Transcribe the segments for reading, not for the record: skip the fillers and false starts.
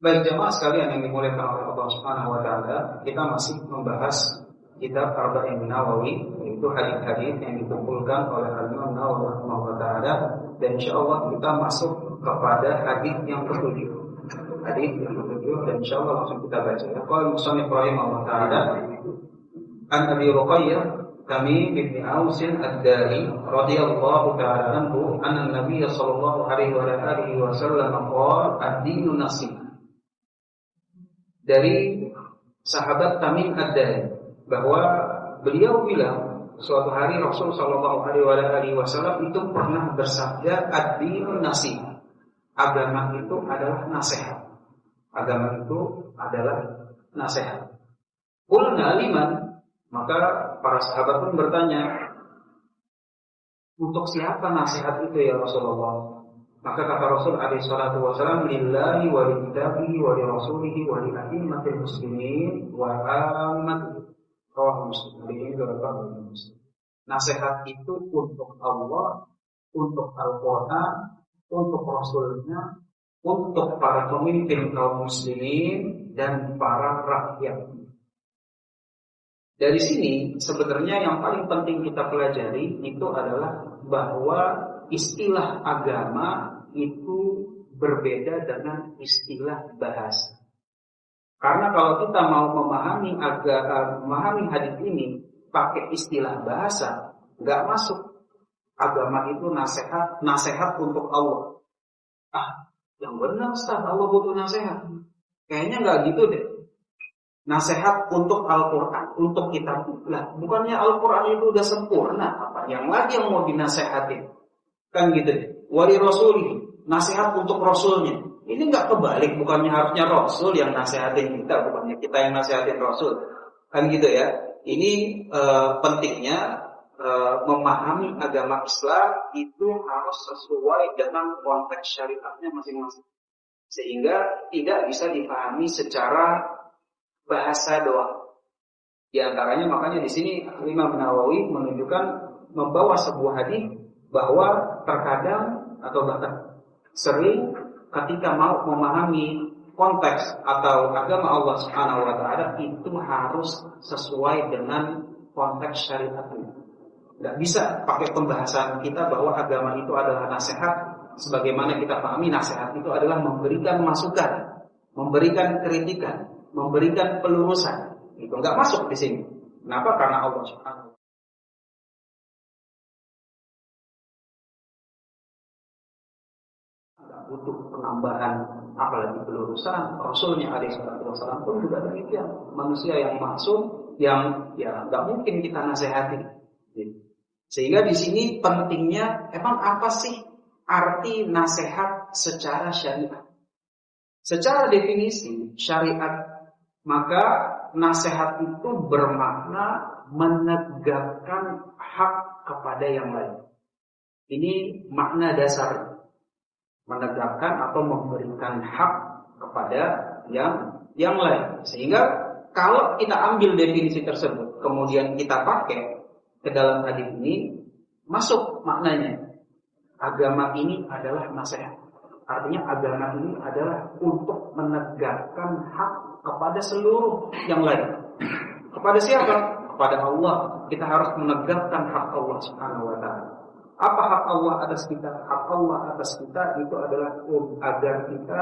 Baik jemaah sekalian yang dimuliakan oleh Allah Subhanahu wa taala, kita masih membahas kitab Arba'in Nawawi, yaitu hadis-hadis yang dikumpulkan oleh Imam Nawawi rahimahullah taala, dan insyaallah kita masuk kepada hadis yang ketujuh. Hadis yang ketujuh, dan insyaallah langsung kita baca. Qala musannif rahimahullah taala, an Abi Ruqayyah Tamim bin Aus ad-Dari radhiyallahu ta'ala anhu anna Nabiy sallallahu alaihi wa alihi wasallam qala ad-dinu nasih. Dari sahabat Tamim ad-Dari bahwa beliau bilang suatu hari Rasul sallallahu alaihi wasallam itu pernah bersabda ad-dinu nasih. Agama itu adalah nasihat. Agama itu adalah nasihat. Qulna liman, maka para sahabat pun bertanya, untuk siapa nasihat itu ya Rasulullah? Maka kata Rasul alaihi salatu wasallam, lillahi wa li kitabihi wa li rasulihi wa li a'immatil muslimin wa ammati. Muslim. Nasihat itu untuk Allah, untuk Al-Quran, untuk Rasulnya, untuk para pemimpin kaum muslimin dan para rakyat. Dari sini sebenarnya yang paling penting kita pelajari itu adalah bahwa istilah agama itu berbeda dengan istilah bahasa. Karena kalau kita mau memahami hadis ini pakai istilah bahasa, nggak masuk. Agama itu nasihat untuk Allah. Yang benar Ustaz, Allah butuh nasihat. Kayaknya nggak gitu deh. Nasihat untuk Al-Quran, untuk kitab lah. Bukannya Al-Quran itu udah sempurna, apa yang lagi yang mau dinasehatin? Kan gitu deh. Wali Rasuli, nasihat untuk Rasulnya. Ini nggak kebalik, bukannya harusnya Rasul yang nasihatin kita, bukannya kita yang nasihatin Rasul. Kan gitu ya. Ini pentingnya memahami agama Islam itu harus sesuai dengan konteks syariatnya masing-masing. Sehingga tidak bisa dipahami secara bahasa doang. Di antaranya makanya di sini Imam Nawawi menunjukkan membawa sebuah hadis bahwa terkadang atau bahkan sering ketika mau memahami konteks atau agama Allah Subhanahu wa taala itu harus sesuai dengan konteks syariatnya. Tidak bisa pakai pembahasan kita bahwa agama itu adalah nasihat. Sebagaimana kita pahami nasihat itu adalah memberikan masukan, memberikan kritikan, memberikan pelurusan. Itu enggak masuk di sini. Kenapa? Karena Allah Subhanahu butuh penambahan, apalagi pelurusan. Rasulnya alaihi wasallam pun juga demikian. Manusia yang maksum, yang ya enggak mungkin kita nasihati. Sehingga di sini pentingnya emang apa sih arti nasihat secara syariat? Secara definisi syariat, maka nasihat itu bermakna menegakkan hak kepada yang lain. Ini makna dasar, menegakkan atau memberikan hak kepada yang lain. Sehingga kalau kita ambil definisi tersebut kemudian kita pakai ke dalam hadis ini, masuk maknanya. Agama ini adalah nasihat. Artinya agama ini adalah untuk menegakkan hak kepada seluruh yang lain. Kepada siapa? Kepada Allah. Kita harus menegakkan hak Allah Subhanahu wa taala. Apa hak Allah atas kita? Hak Allah atas kita itu adalah agar kita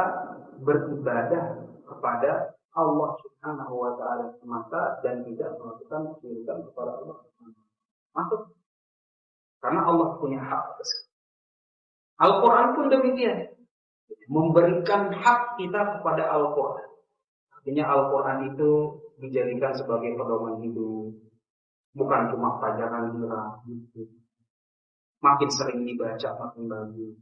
beribadah kepada Allah Subhanahu wa taala semata dan tidak melakukan kesyirikan kepada Allah Subhanahu wa taala. Masuk. Karena Allah punya hak atas kita. Al-Quran pun demikian. Memberikan hak kita kepada Al-Quran. Artinya Al-Quran itu dijadikan sebagai pedoman hidup. Bukan cuma pelajaran dira. Makin sering dibaca makin bagus.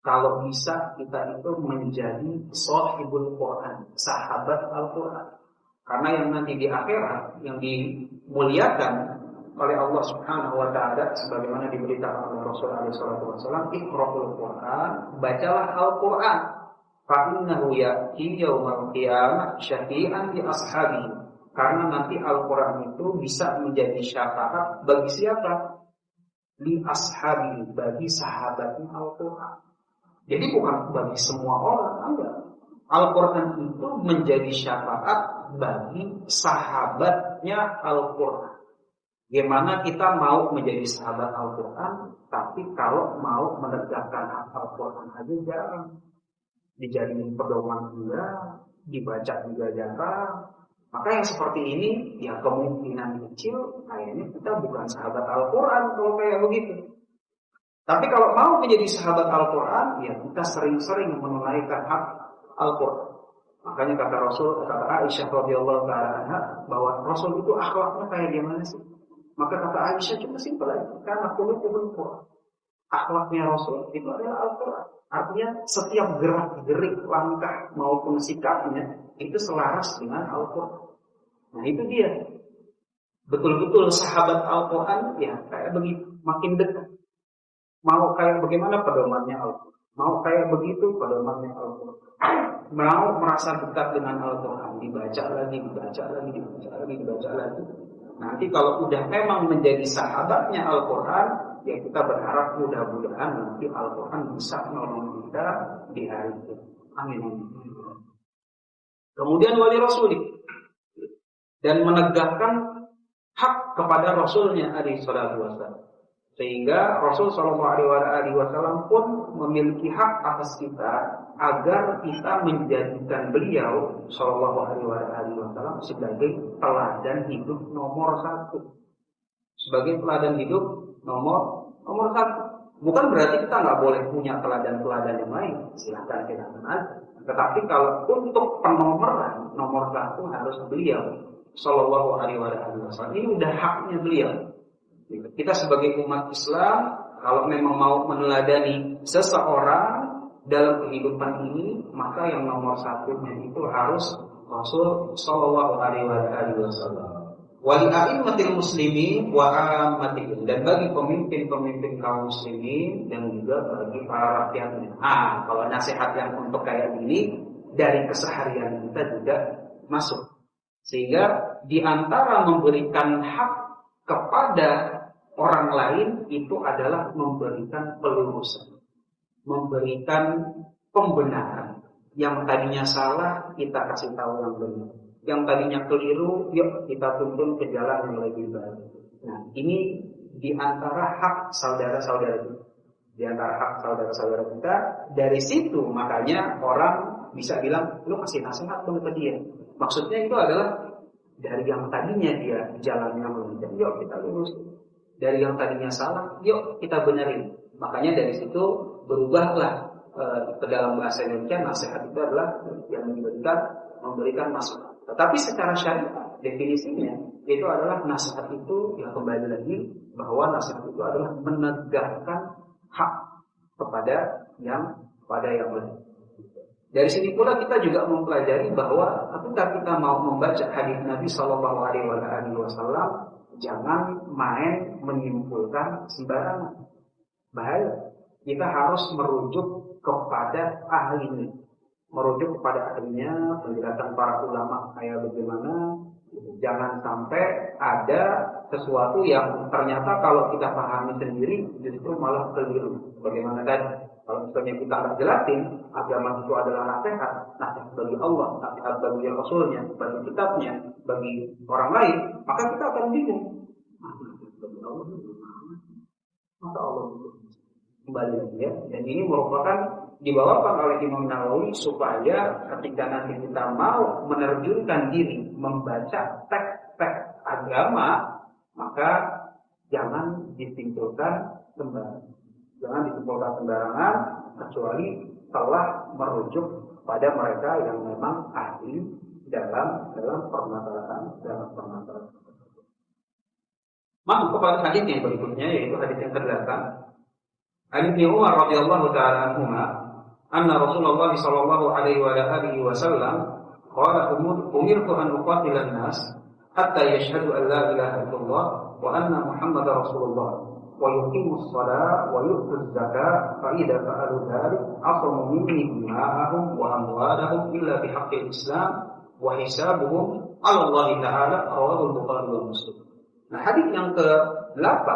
Kalau bisa kita itu menjadi sahibul Quran, sahabat Al-Quran. Karena yang nanti di akhirat yang dimuliakan oleh Allah Subhanahu wa taala sebagaimana diberitakan oleh Rasul alaihi salatu wasallam, Iqra'ul Quran, bacalah Al-Quran. Fa innahu ya'ti yaumal qiyamah syafi'an li ashabihi. Karena nanti Al-Quran itu bisa menjadi syafaat bagi siapa? Li ashabihi, bagi sahabatnya Al-Quran. Jadi bukan bagi semua orang, enggak. Al-Quran itu menjadi syafaat bagi sahabatnya Al-Quran. Gimana kita mau menjadi sahabat Al-Quran, tapi kalau mau menegakkan Al-Quran aja jarang. Dijadiin pedoman juga, dibaca juga jarang. Maka yang seperti ini, ya kemungkinan kecil kayaknya kita bukan sahabat Al-Quran kalau kayak begitu. Tapi kalau mau menjadi sahabat Al-Quran, ya kita sering-sering menunaikan hak Al-Quran. Makanya kata Aisyah radhiyallahu anha bahwa Rasul itu akhlaknya kayak gimana sih? Maka kata Aisyah cuma simpel aja, karena khuluquhul Quran. Akhlaknya Rasul itu adalah Al-Quran. Artinya setiap gerak-gerik langkah maupun sikapnya itu selaras dengan Al-Quran. Nah itu dia. Betul-betul sahabat Al-Quran ya kayak begitu, makin dekat. Mau kayak bagaimana pedomannya Al-Quran. Mau kayak begitu pedomannya Al-Quran. Mau merasa dekat dengan Al-Quran, dibaca lagi. Nanti kalau udah memang menjadi sahabatnya Al-Quran, ya kita berharap mudah-mudahan nanti Al-Quran bisa menolong kita di hari itu. Amin. Kemudian wali Rasuli, dan menegakkan hak kepada Rasulnya alaihi salatu wasallam. Sehingga Rasul SAW pun memiliki hak atas kita agar kita menjadikan beliau SAW sebagai teladan hidup nomor 1. Sebagai teladan hidup nomor 1. Bukan berarti kita nggak boleh punya teladan-teladan yang lain. Silakan aja. Tetapi kalau untuk penomoran nomor 1 harus beliau SAW. Ini udah haknya beliau. Kita sebagai umat Islam, kalau memang mau meneladani seseorang dalam kehidupan ini, maka yang nomor 1-nya itu harus Rasul Sallallahu Alaihi Wasallam. Wali a'immatil muslimin wa ammatihim, dan bagi pemimpin-pemimpin kaum muslimin dan juga bagi para rakyatnya. Kalau nasihat yang untuk kayak gini dari keseharian kita juga masuk. Sehingga di antara memberikan hak kepada orang lain itu adalah memberikan pelurusan, memberikan pembenaran. Yang tadinya salah kita kasih tahu yang benar, yang tadinya keliru yuk kita tuntun ke jalan yang lebih baik. Nah ini di antara hak saudara-saudara kita, di antara hak saudara-saudara kita. Dari situ makanya orang bisa bilang lu kasih nasihat ke dia. Maksudnya itu adalah dari yang tadinya dia jalannya melunjak, yuk kita lurus. Dari yang tadinya salah, yuk kita benerin. Makanya dari situ berubahlah ke dalam bahasa Indonesia, nasihat itu adalah yang memberikan masukan. Tetapi secara syariat definisinya itu adalah nasihat itu yang kembali lagi bahwa nasihat itu adalah menegakkan hak kepada yang lain. Dari sini pula kita juga mempelajari bahwa ketika kita mau membaca hadis Nabi Shallallahu Alaihi Wasallam, jangan main menyimpulkan sembarangan. Bahaya. Kita harus merujuk kepada ahlinya, merujuk kepada ahlinya, penjelasan para ulama kayak bagaimana. Jangan sampai ada sesuatu yang ternyata kalau kita pahami sendiri justru malah keliru. Bagaimana tadi? Kalau misalnya kita nggak jelasin agama itu adalah nasihat bagi Allah, nasihat bagi Rasulnya, bagi kitabnya, bagi orang lain, maka kita akan bingung. Maka Allah kembali lagi ya. Dan ini merupakan dibawakan oleh Imam Nawawi supaya ketika nanti kita mau menerjunkan diri membaca teks-teks agama, maka jangan disimpulkan sembarangan. Jangan disimpulkan sembarangan kecuali telah merujuk pada mereka yang memang ahli dalam permasalahan tersebut. Masuk kepada hadis yang berikutnya, yaitu hadis yang ke-8. Ibnu Umar radhiyallahu taala anhuma, anna Rasulullah sallallahu alaihi wasallam qala umirtu an uqatila an-nas hatta yashhadu an la ilaha illallah wa anna Muhammadar Rasulullah wa yuqimus shalah wa yutuz zakah fa idza fa'alu dzalik asamu minni dima'ahum wa amwalahum illa bihaqqil Islam wa hisabuhum 'ala Allah ta'ala, rawahu Bukhari wa Muslim. Nah, hadis yang ke-8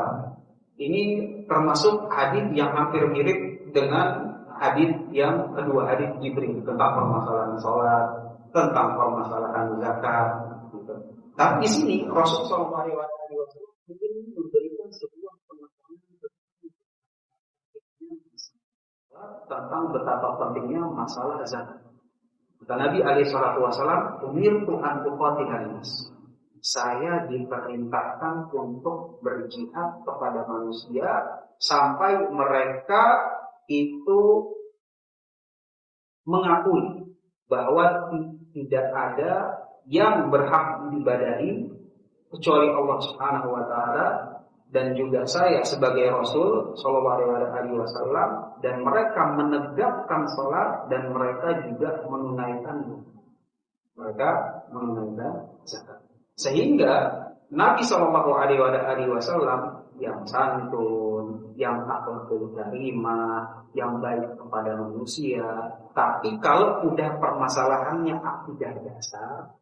ini termasuk hadis yang hampir mirip dengan hadis yang kedua, hadis Jibril tentang permasalahan sholat, tentang permasalahan zakat. Gitu. Tapi di sini Rasulullah SAW mungkin memberikan sebuah pengetahuan tentang betapa pentingnya masalah zakat. Kata Nabi SAW, umirtu an uqatilan nas. Saya diperintahkan untuk berjihad kepada manusia sampai mereka itu mengakui bahwa tidak ada yang berhak diibadahi kecuali Allah Subhanahu wa taala dan juga saya sebagai Rasul sallallahu alaihi wasallam, dan mereka menegakkan salat dan mereka juga menunaikan zakat. Sehingga Nabi sallallahu alaihi wasallam yang santun, yang akhlakul karimah, yang baik kepada manusia. Tapi kalau udah permasalahannya akidah dasar,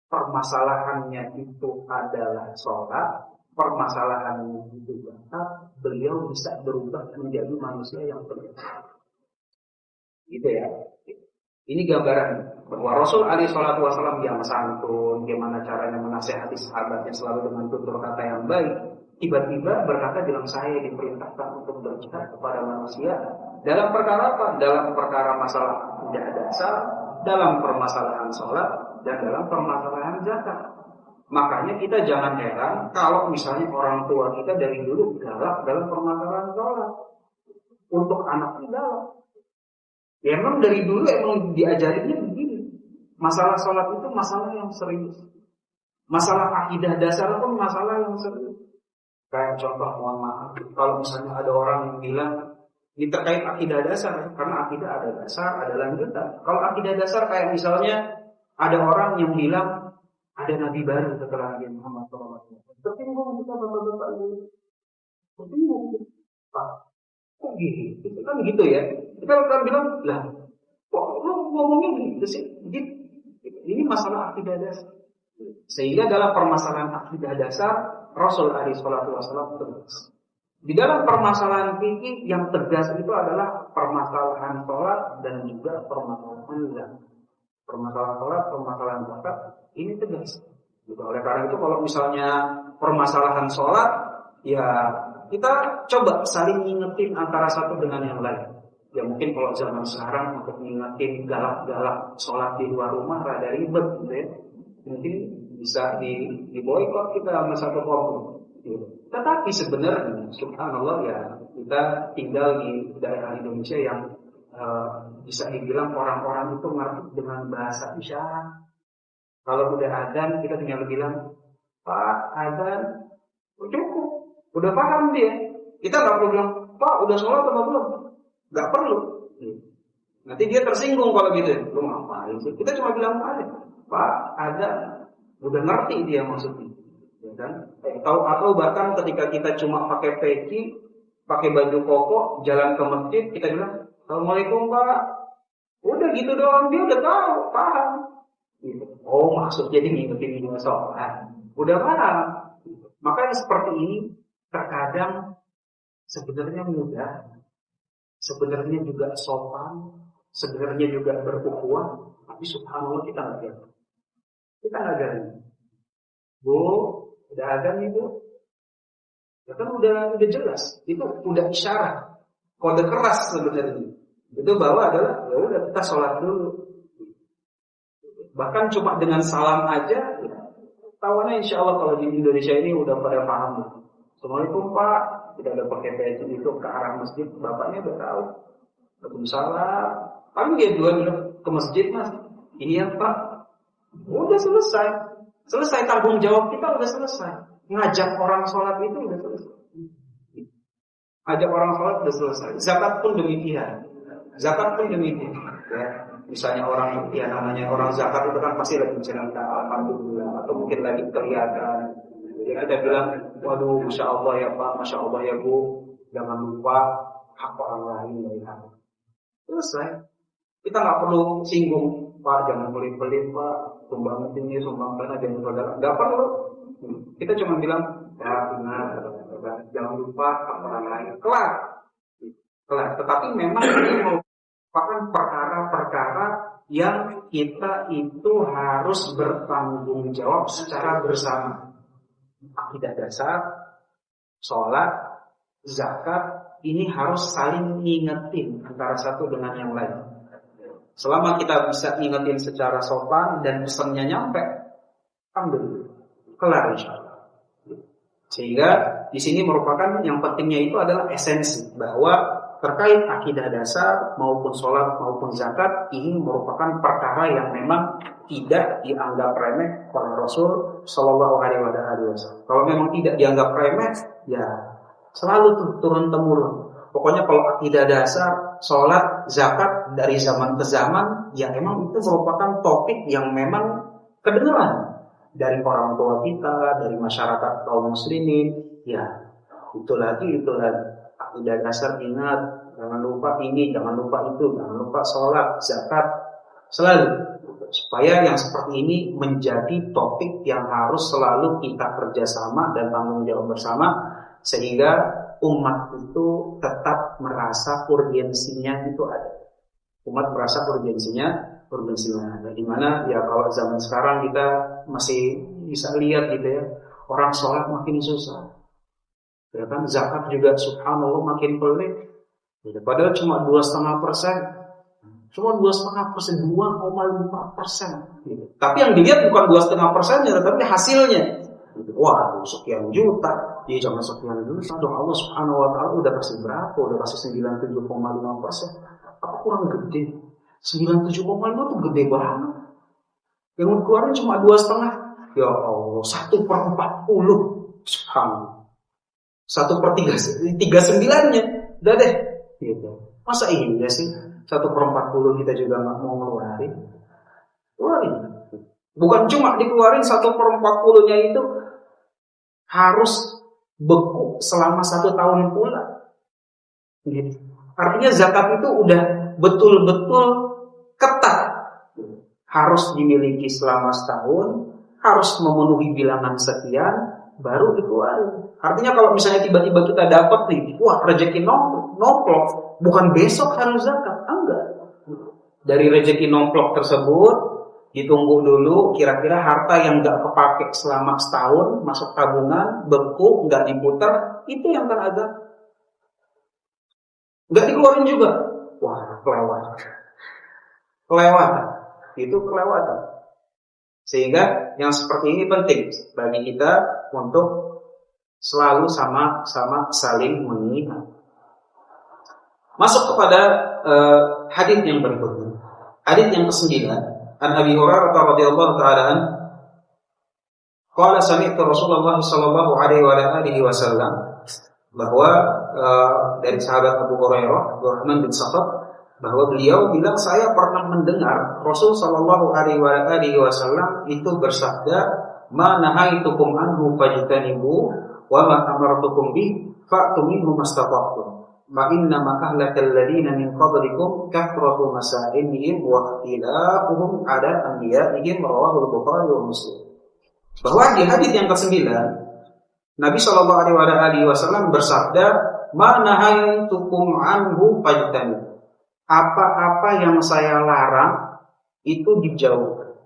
permasalahannya itu adalah sholat, permasalahannya itu zakat, beliau bisa berubah menjadi manusia yang berbeda. Gitu ya. Ini gambaran bahwa Rasul alaihi salatu wasallam yang santun, bagaimana caranya menasihati sahabatnya selalu dengan tutur kata yang baik. Tiba-tiba berkata bilang, saya diperintahkan untuk berjihad kepada manusia dalam perkara apa? Dalam perkara masalah akidah dasar, dalam permasalahan sholat, dan dalam permasalahan zakat. Makanya kita jangan heran kalau misalnya orang tua kita dari dulu galak dalam permasalahan sholat. Untuk anaknya galak. Ya emang dari dulu emang diajarinnya begini. Masalah sholat itu masalah yang serius. Masalah akidah dasar itu masalah yang serius. Kayak contoh, mohon maaf, kalau misalnya ada orang yang bilang ini terkait akidah dasar, karena akidah ada dasar, ada lanjutan. Kalau akidah dasar kayak misalnya ada orang yang bilang ada nabi baru setelah Nabi Muhammad SAW. Tersinggung kita bapak-bapak ini. Tersinggung. Kok gitu? Itu kan gitu ya. Kita akan bilang, lah, kok lu ngomongnya gitu sih? Gitu. Ini masalah akidah dasar. Sehingga dalam permasalahan akidah dasar, Rasul alaihi salatu wasallam tegas. Di dalam permasalahan fikih yang tegas itu adalah permasalahan sholat dan juga permasalahan zakat. Permasalahan sholat, permasalahan zakat ini tegas. Gitu. Oleh karena itu kalau misalnya permasalahan sholat, ya kita coba saling ngingetin antara satu dengan yang lain. Ya mungkin kalau zaman sekarang untuk ngingetin galak-galak sholat di luar rumah rada ribet, gitu ya. Mungkin bisa diboikot kita sama satu kelompok. Gitu. Tetapi sebenarnya, subhanallah ya, kita tinggal di daerah Indonesia yang bisa dibilang orang-orang itu ngerti dengan bahasa isyarat. Kalau udah adzan, kita tinggal bilang, Pak, adzan, cukup. Udah paham dia. Kita nggak perlu bilang, Pak, udah sholat atau belum? Nggak perlu. Nanti dia tersinggung kalau gitu. Lu ngapain sih? Kita cuma bilang aja, Pak, ada. Udah ngerti dia maksudnya. Ya kan? Atau bahkan ketika kita cuma pakai peci, pakai baju koko, jalan ke masjid, kita bilang, Assalamualaikum Pak. Udah gitu doang, dia udah tahu, paham. Gitu. Oh, maksudnya dia ngikutin dia sholat. Udah paham. Makanya seperti ini terkadang sebenarnya mudah, sebenarnya juga sopan, sebenarnya juga berukhuwah, tapi subhanallah kita nggak ada. Kita nggak ada. Bu, udah ada nih Bu. Ya kan udah jelas, itu udah isyarat, kode keras sebenarnya. Itu bahwa adalah ya udah kita sholat dulu. Bahkan cuma dengan salam aja, ya, tahunya insya Allah kalau di Indonesia ini udah pada paham. Assalamualaikum Pak, tidak ada pakai peci itu ke arah masjid, bapaknya udah tahu. Waalaikumsalam. Paling dia dua ke masjid Mas. Iya Pak. Udah selesai. Selesai tanggung jawab kita udah selesai. Ngajak orang sholat itu udah selesai. Ngajak orang sholat udah selesai. Zakat pun demikian. Zakat pun demikian. Ya. Misalnya orang ya namanya orang zakat itu kan pasti lagi menceritakan alhamdulillah atau mungkin lagi kelihatan. Jadi kita bilang, waduh, masya Allah ya Pak, masya Allah ya Bu, jangan lupa hak orang lain ya. Selesai. Kita nggak perlu singgung, Pak, jangan pelit-pelit Pak, sumbang ini, sumbang sana, jangan saudara. Nggak perlu. Kita cuma bilang, ya benar, jangan lupa hak orang lain. Kelar. Tetapi memang ini mau Bahkan perkara-perkara yang kita itu harus bertanggung jawab secara bersama. Akidah dasar, sholat, zakat, ini harus saling ngingetin antara satu dengan yang lain. Selama kita bisa ngingetin secara sopan dan pesannya nyampe, alhamdulillah, kelar insyaallah. Sehingga di sini merupakan yang pentingnya itu adalah esensi bahwa terkait akidah dasar maupun sholat maupun zakat ini merupakan perkara yang memang tidak dianggap remeh oleh Rasul Shallallahu Alaihi Wasallam. Kalau memang tidak dianggap remeh, ya selalu turun temurun. Pokoknya kalau akidah dasar, sholat, zakat dari zaman ke zaman, ya memang itu merupakan topik yang memang kedengaran dari orang tua kita, dari masyarakat kaum muslimin. Ya itu lagi. Akidah dasar ingat, jangan lupa ini, jangan lupa itu, jangan lupa sholat, zakat, selalu. Supaya yang seperti ini menjadi topik yang harus selalu kita kerjasama dan tanggung jawab bersama, sehingga umat itu tetap merasa urgensinya itu ada. Umat merasa urgensinya ada. Dimana ya kalau zaman sekarang kita masih bisa lihat gitu ya, orang sholat makin susah. Ya kan, zakat juga subhanallah makin pelik. Padahal cuma 2,5%, cuma 2,5%, 2,5%. Gitu. Tapi yang dilihat bukan 2,5%-nya, tapi hasilnya. Wah, sekian juta, ya jangan sekian juta. Dong Allah subhanahu wa ta'ala udah kasih berapa? Udah kasih 97,5%. Apa kurang gede? 97,5 tuh gede banget. Yang dikeluarin cuma 2,5. Ya Allah, 1/40. Subhanallah. 1/39-nya udah deh gitu. Masa iya sih 1/40 kita juga nggak mau ngeluarin? Bukan cuma dikeluarin 1/40-nya itu harus beku selama 1 tahun pula gitu. Artinya zakat itu udah betul-betul ketat, harus dimiliki selama setahun, harus memenuhi bilangan sekian baru dikeluarin. Artinya kalau misalnya tiba-tiba kita dapat nih, wah rezeki nomplok, bukan besok harus zakat, enggak. Dari rezeki nomplok tersebut ditunggu dulu, kira-kira harta yang nggak kepake selama setahun masuk tabungan, beku, nggak diputar, itu yang kan ada. Nggak dikeluarin juga, wah kelewatan, itu kelewatan. Sehingga yang seperti ini penting bagi kita untuk selalu sama-sama saling mengingat. Masuk kepada hadits yang berikutnya. Hadits yang ke-9, an Abi Hurairah radhiyallahu ta'ala an qala sami'tu Rasulullah sallallahu alaihi wasallam, bahwa dari sahabat Abu Hurairah Abdurrahman bin Sakhr, bahwa beliau bilang saya pernah mendengar Rasul sallallahu alaihi wasallam itu bersabda, "Ma nahaitukum anhu fajtanibu wa ma amartukum bi fa'tu minhu mastata'tum. Fa inna ma ahlakal ladina min qablikum kathratu masailihim wa ikhtilafuhum ala anbiya'ihim." Rawahu al-Bukhari wa Muslim. Bahwa di hadis yang ke-9 Nabi sallallahu alaihi wasallam bersabda, "Ma nahaitukum anhu fajtanibu." Apa-apa yang saya larang itu dijauhkan,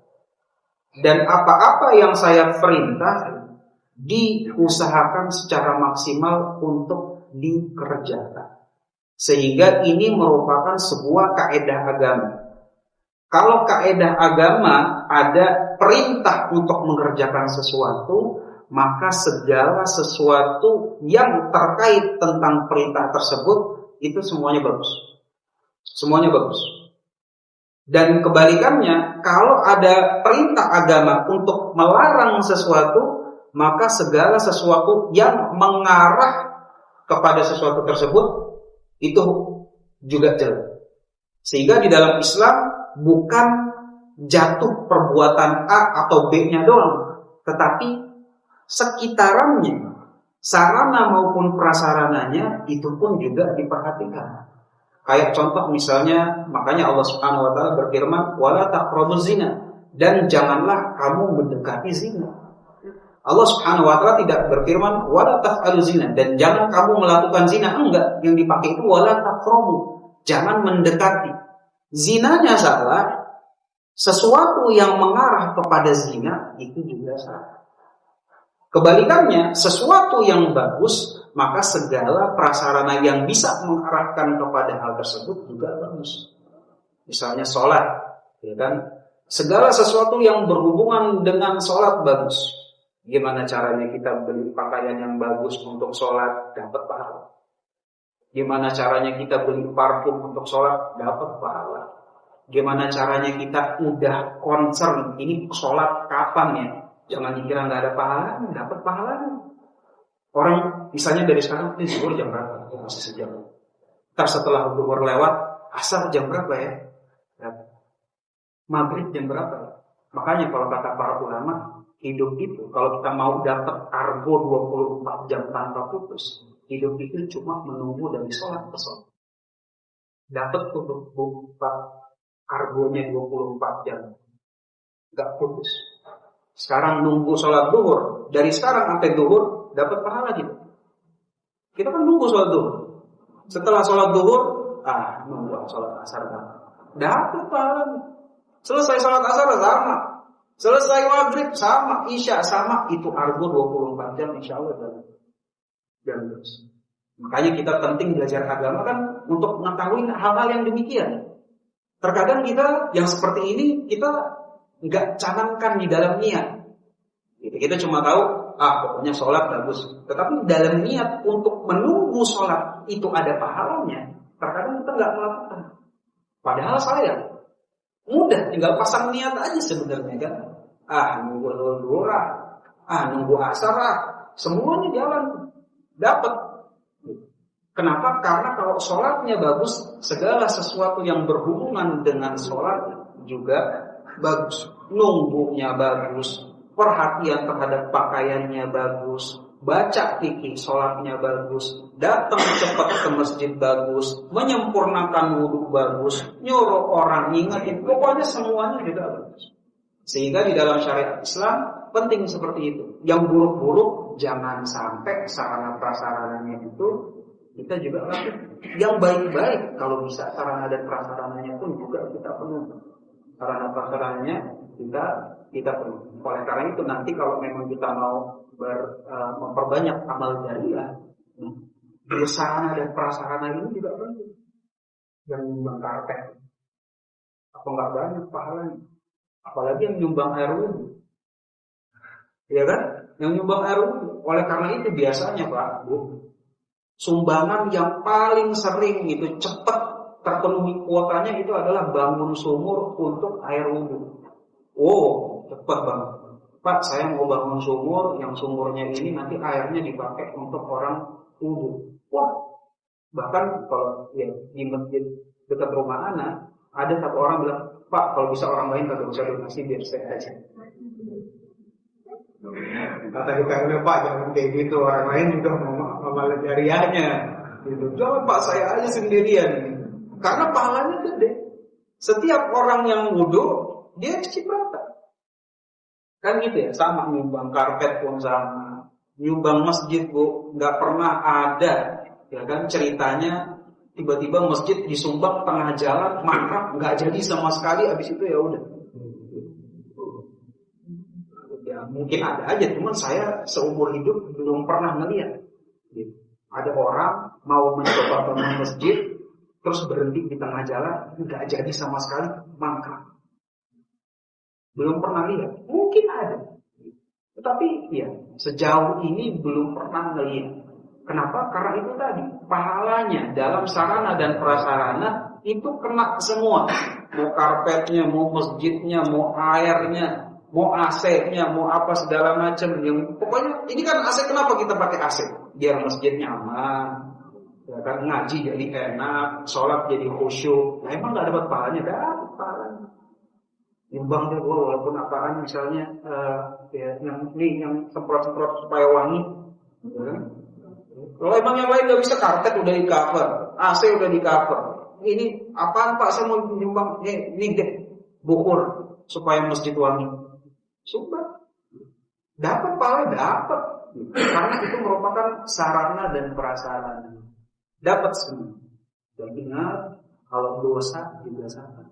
dan apa-apa yang saya perintah diusahakan secara maksimal untuk dikerjakan. Sehingga ini merupakan sebuah kaidah agama. Kalau kaidah agama ada perintah untuk mengerjakan sesuatu, maka segala sesuatu yang terkait tentang perintah tersebut itu semuanya bagus. Semuanya bagus. Dan kebalikannya, kalau ada perintah agama untuk melarang sesuatu, maka segala sesuatu yang mengarah kepada sesuatu tersebut itu juga jelek. Sehingga di dalam Islam bukan jatuh perbuatan A atau B-nya doang, tetapi sekitarannya, sarana maupun prasarananya itu pun juga diperhatikan. Kayak contoh misalnya, makanya Allah Subhanahu wa taala berfirman, "Wala taqrabuz zina," dan janganlah kamu mendekati zina. Allah Subhanahu wa taala tidak berfirman wala taf'alu zina, dan jangan kamu melakukan zina. Enggak, yang dipakai itu wala taqrabu, jangan mendekati. Zinanya salah, sesuatu yang mengarah kepada zina itu juga salah. Kebalikannya, sesuatu yang bagus, maka segala prasarana yang bisa mengarahkan kepada hal tersebut juga bagus. Misalnya sholat, ya kan? Segala sesuatu yang berhubungan dengan sholat bagus. Gimana caranya kita beli pakaian yang bagus untuk sholat, dapat pahala. Gimana caranya kita beli parfum untuk sholat, dapat pahala. Gimana caranya kita udah concern, ini sholat kapan ya? Jangan dikira nggak ada pahala, dapat pahala. Orang misalnya dari sekarang, ini zuhur jam berapa? Oh, masih sejam. Ntar setelah zuhur lewat, asar jam berapa ya? Maghrib jam berapa? Makanya kalau kata para ulama, hidup itu kalau kita mau dapat argo 24 jam tanpa putus, hidup itu cuma menunggu dari sholat ke sholat. Dapat tuh 24 argonya 24 jam, nggak putus. Sekarang nunggu sholat duhur, dari sekarang sampai duhur dapat pahala gitu. Kita kan nunggu sholat duhur. Setelah sholat duhur, nunggu sholat asar dapat pahala. Selesai sholat asar sama, selesai maghrib sama, isya sama, itu argo 24 jam insya Allah dan terus. Makanya kita penting belajar agama kan untuk mengetahui hal-hal yang demikian. Terkadang kita yang seperti ini kita nggak canangkan di dalam niat. Kita cuma tahu, pokoknya sholat bagus. Tetapi dalam niat untuk menunggu sholat itu ada pahalanya. Terkadang kita nggak melakukan. Padahal saya mudah, tinggal pasang niat aja sebenarnya kan. Nunggu zuhur, nunggu asar, semuanya jalan, dapat. Kenapa? Karena kalau sholatnya bagus, segala sesuatu yang berhubungan dengan sholat juga bagus. Nunggunya bagus, perhatian terhadap pakaiannya bagus, baca fikih sholatnya bagus, datang cepat ke masjid bagus, menyempurnakan wudhu bagus, nyuruh orang ingatin, pokoknya semuanya juga bagus. Sehingga di dalam syariat Islam penting seperti itu. Yang buruk-buruk jangan sampai sarana prasarananya itu kita juga lakukan. Yang baik-baik kalau bisa sarana dan prasarananya pun juga kita penuhi. Sarana prasarananya kita penuhi. Oleh karena itu nanti kalau memang kita mau memperbanyak amal jariah, sarana dan prasarana ini juga penting. Yang nyumbang karpet, apa nggak banyak pahalanya? Apalagi yang nyumbang air wudhu, ya kan? Yang nyumbang air wudhu. Oleh karena itu biasanya Pak, Bu, sumbangan yang paling sering itu cepat terpenuhi kuotanya itu adalah bangun sumur untuk air wudhu. Cepat banget. Pak, saya mau bangun sumur, yang sumurnya ini nanti airnya dipakai untuk orang wudhu. Bahkan kalau di masjid dekat rumah anak, ada satu orang bilang, Pak, kalau bisa orang lain kagak usah donasi, biar saya aja. Kata kita, Pak, jangan kayak gitu, orang lain juga mau amal jariahnya. Gitu. Jangan Pak, saya aja sendirian. Karena pahalanya gede. Setiap orang yang wudhu, dia cipratan. Kan gitu ya, sama nyumbang karpet pun sama, nyumbang masjid Bu, nggak pernah ada, ya kan ceritanya tiba-tiba masjid disumbang tengah jalan, mangkrak, nggak jadi sama sekali, habis itu ya udah. Ya mungkin ada aja, cuman saya seumur hidup belum pernah ngeliat. Ada orang mau mencoba bangun masjid, terus berhenti di tengah jalan, nggak jadi sama sekali, mangkrak. Belum pernah lihat, mungkin ada, tetapi ya sejauh ini belum pernah melihat. Kenapa? Karena itu tadi pahalanya dalam sarana dan prasarana itu kena semua. Mau karpetnya, mau masjidnya, mau airnya, mau AC-nya, mau apa segala macam. Yang pokoknya ini kan AC, kenapa kita pakai AC? Biar masjidnya aman, ya kan, ngaji jadi enak, sholat jadi khusyuk. Nah emang nggak dapat pahalanya? Dapat pahalanya. Nyumbang deh walaupun apaan misalnya yang semprot-semprot supaya wangi. Ya. Kalau emang yang lain nggak bisa, karpet udah di cover, AC udah di cover. Ini apaan Pak? Saya mau nyumbang ini deh bukur supaya masjid wangi. Sumpah, dapat pahala, dapat. Karena itu merupakan sarana dan prasarana. Dapat semua. Dan ingat, Kalau dosa juga sama.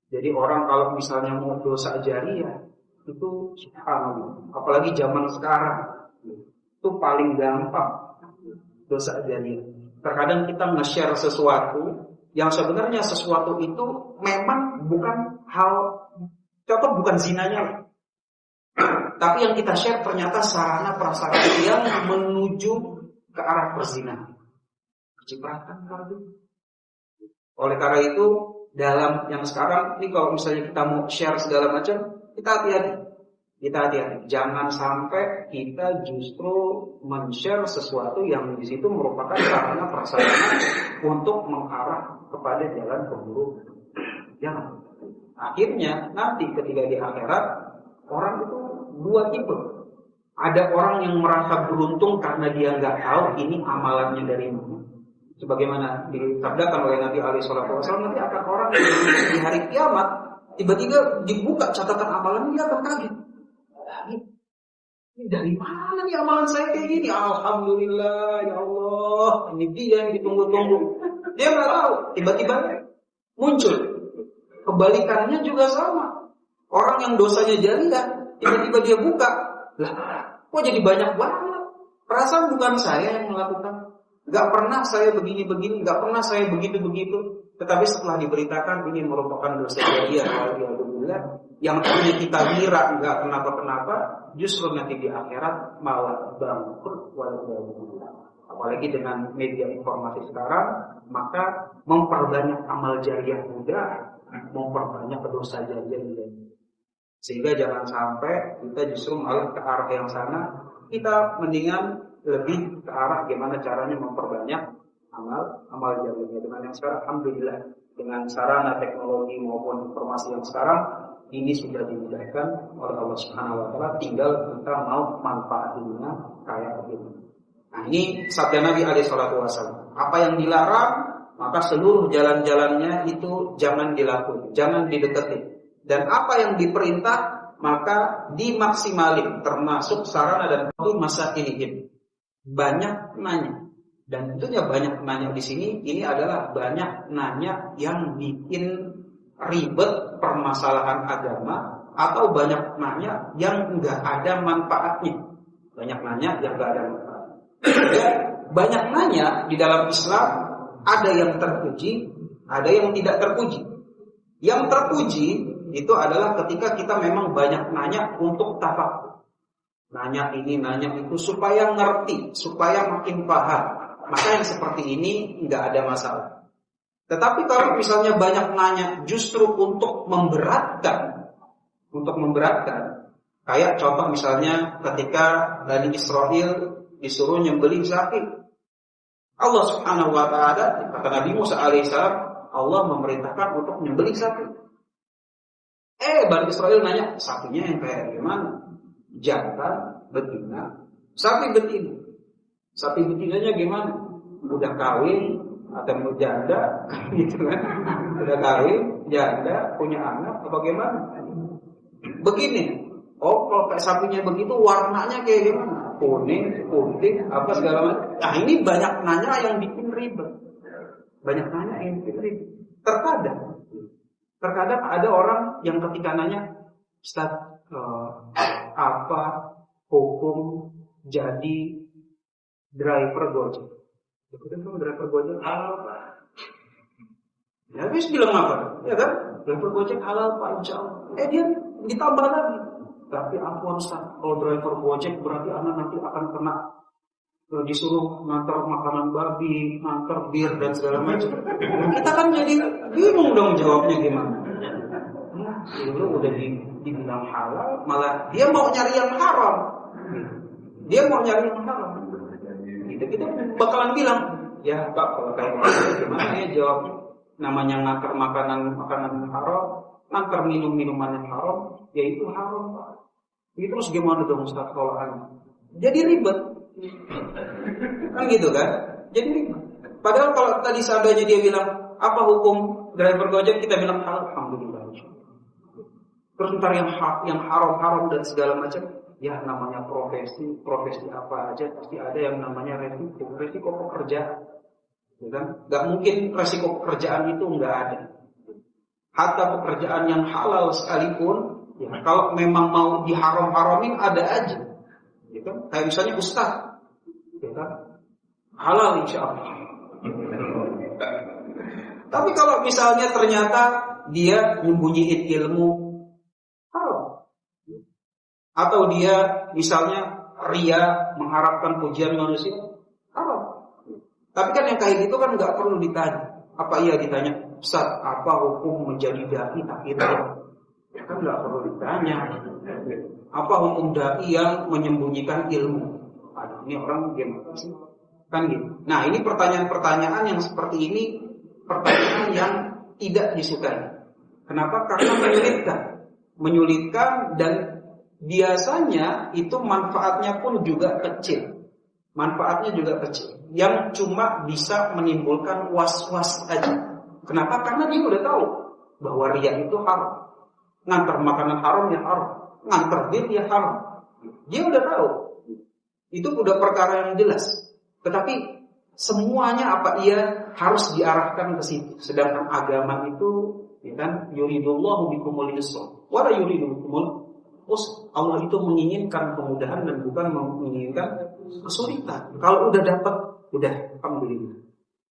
Jadi orang kalau misalnya mau dosa jariah itu subhanallah, apalagi zaman sekarang itu paling gampang dosa jariah. Terkadang kita nge-share sesuatu yang sebenarnya sesuatu itu memang bukan hal, contoh bukan zinanya, tapi yang kita share ternyata sarana prasarana yang menuju ke arah perzinahan. Kecipratan lagi. Oleh karena itu dalam yang sekarang ini kalau misalnya kita mau share segala macam, kita hati-hati. Kita hati-hati. Jangan sampai kita justru men-share sesuatu yang di situ merupakan sarana prasarana untuk mengarah kepada jalan keburukan. Jangan. Akhirnya nanti ketika di akhirat orang itu dua tipe. Ada orang yang merasa beruntung karena dia nggak tahu ini amalannya dari mana. Sebagaimana disabdakan oleh Nabi alaihi wasallam, nanti akan orang yang di hari kiamat tiba-tiba dibuka catatan amalan, dia akan kaget. Ini dari mana nih amalan saya kayak gini? Alhamdulillah ya Allah, ini dia yang ditunggu-tunggu. Dia nggak tahu, tiba-tiba muncul. Kebalikannya juga sama. Orang yang dosanya jariah, tiba-tiba dia buka, lah, kok jadi banyak banget? Perasaan bukan saya yang melakukan. Gak pernah saya begini-begini, gak pernah saya begitu-begitu. Tetapi setelah diberitakan ini merupakan dosa jariah, alhamdulillah, yang tadinya kita kira gak kenapa-kenapa, justru nanti di akhirat malah bangkrut, walhamdulillah. Apalagi dengan media informasi sekarang, maka memperbanyak amal jariah mudah, memperbanyak dosa jariah mudah. Sehingga jangan sampai kita justru malah ke arah yang sana. Kita mendingan lebih ke arah gimana caranya memperbanyak amal jariahnya. Dengan yang sekarang alhamdulillah, dengan sarana teknologi maupun informasi yang sekarang ini sudah dimudahkan oleh Allah Subhanahu wa taala, tinggal kita mau manfaatinya kayak begini. Nah, ini sabda Nabi alaihi salatu wasallam. Apa yang dilarang, maka seluruh jalan-jalannya itu jangan dilakukan, jangan didekati. Dan apa yang diperintah maka dimaksimalin, termasuk sarana dan waktu masa ini. Banyak nanya, dan tentunya banyak nanya di sini ini adalah banyak nanya yang bikin ribet permasalahan agama, atau banyak nanya yang enggak ada manfaatnya. Banyak nanya yang enggak ada manfaatnya. Banyak nanya di dalam Islam ada yang terpuji, ada yang tidak terpuji. Yang terpuji itu adalah ketika kita memang banyak nanya untuk tafakur. Nanya ini, nanya itu supaya ngerti, supaya makin paham. Maka yang seperti ini nggak ada masalah. Tetapi kalau misalnya banyak nanya justru untuk memberatkan, kayak contoh misalnya ketika Bani Israel disuruh nyembelih sapi. Allah Subhanahu wa taala, kata Nabi Musa alaihissalam, Allah memerintahkan untuk nyembelih sapi. Bani Israel nanya, sapinya yang kayak gimana? Jantan, betina, sapi betina. Sapi betinanya gimana? Udah kawin atau mau janda, gitu kan? Udah kawin, janda, punya anak, apa gimana? Begini. Oh, kalau kayak sapinya begitu, warnanya kayak gimana? Kuning, putih, apa segala macam. Nah, ini banyak nanya yang bikin ribet. Banyak nanya yang bikin ribet. Terkadang ada orang yang ketika nanya, Ustaz, apa hukum jadi driver Gojek? Driver Gojek halal Pak. Ya habis bilang apa? Ya kan? Driver Gojek halal Pak, insya Allah. Dia ditambah lagi. Tapi aku Ustaz, kalau driver Gojek berarti anak nanti akan kena disuruh ngantar makanan babi, ngantar bir dan segala macam. Kita kan jadi bingung dong jawabnya gimana. Dulu udah dibilang halal, malah dia mau nyari yang haram. Kita bakalan bilang, ya Pak, kalau kayak gitu gimana ya jawabnya? Namanya ngantar makanan haram, ngantar minuman yang haram, ya itu haram Pak. Itu terus gimana dong Ustaz kalau jadi ribet. Kan gitu kan? Jadi padahal kalau tadi seandainya dia bilang apa hukum driver Gojek, kita bilang alhamdulillah. Terus ntar yang haram dan segala macam, ya namanya profesi apa aja pasti ada yang namanya resiko pekerjaan. ya kan? Nggak mungkin resiko pekerjaan itu nggak ada. Hatta pekerjaan yang halal sekalipun, ya, kalau memang mau diharam-haramin ada aja, ya kan? Kayak misalnya ustaz, ya kan? Halal insya Allah. Tapi kalau misalnya ternyata dia menyembunyiin ilmu haram, atau dia misalnya ria mengharapkan pujian manusia haram. Tapi kan yang kayak gitu kan nggak perlu ditanya. Apa iya ditanya, Ustaz, apa hukum menjadi dai tak ria? Kan nggak perlu ditanya. Apa hukum dai yang menyembunyikan ilmu? Aduh, ini orang gimana sih? Kan gitu. Nah, ini pertanyaan-pertanyaan yang seperti ini, pertanyaan yang tidak disukai. Kenapa? Karena menyulitkan dan biasanya itu manfaatnya pun juga kecil. Manfaatnya juga kecil. Yang cuma bisa menimbulkan was-was aja. Kenapa? Karena dia udah tahu bahwa riya itu haram. Ngantar makanan haram ya haram. Ngantar dia ya haram. Dia udah tahu. Itu udah perkara yang jelas. Tetapi semuanya apa ia harus diarahkan ke situ. Sedangkan agama itu, ya kan, yuridullahu bikumul yusra wa la yuridu bikumul usra. Allah itu menginginkan kemudahan dan bukan menginginkan kesulitan. Kalau udah dapat, udah alhamdulillah.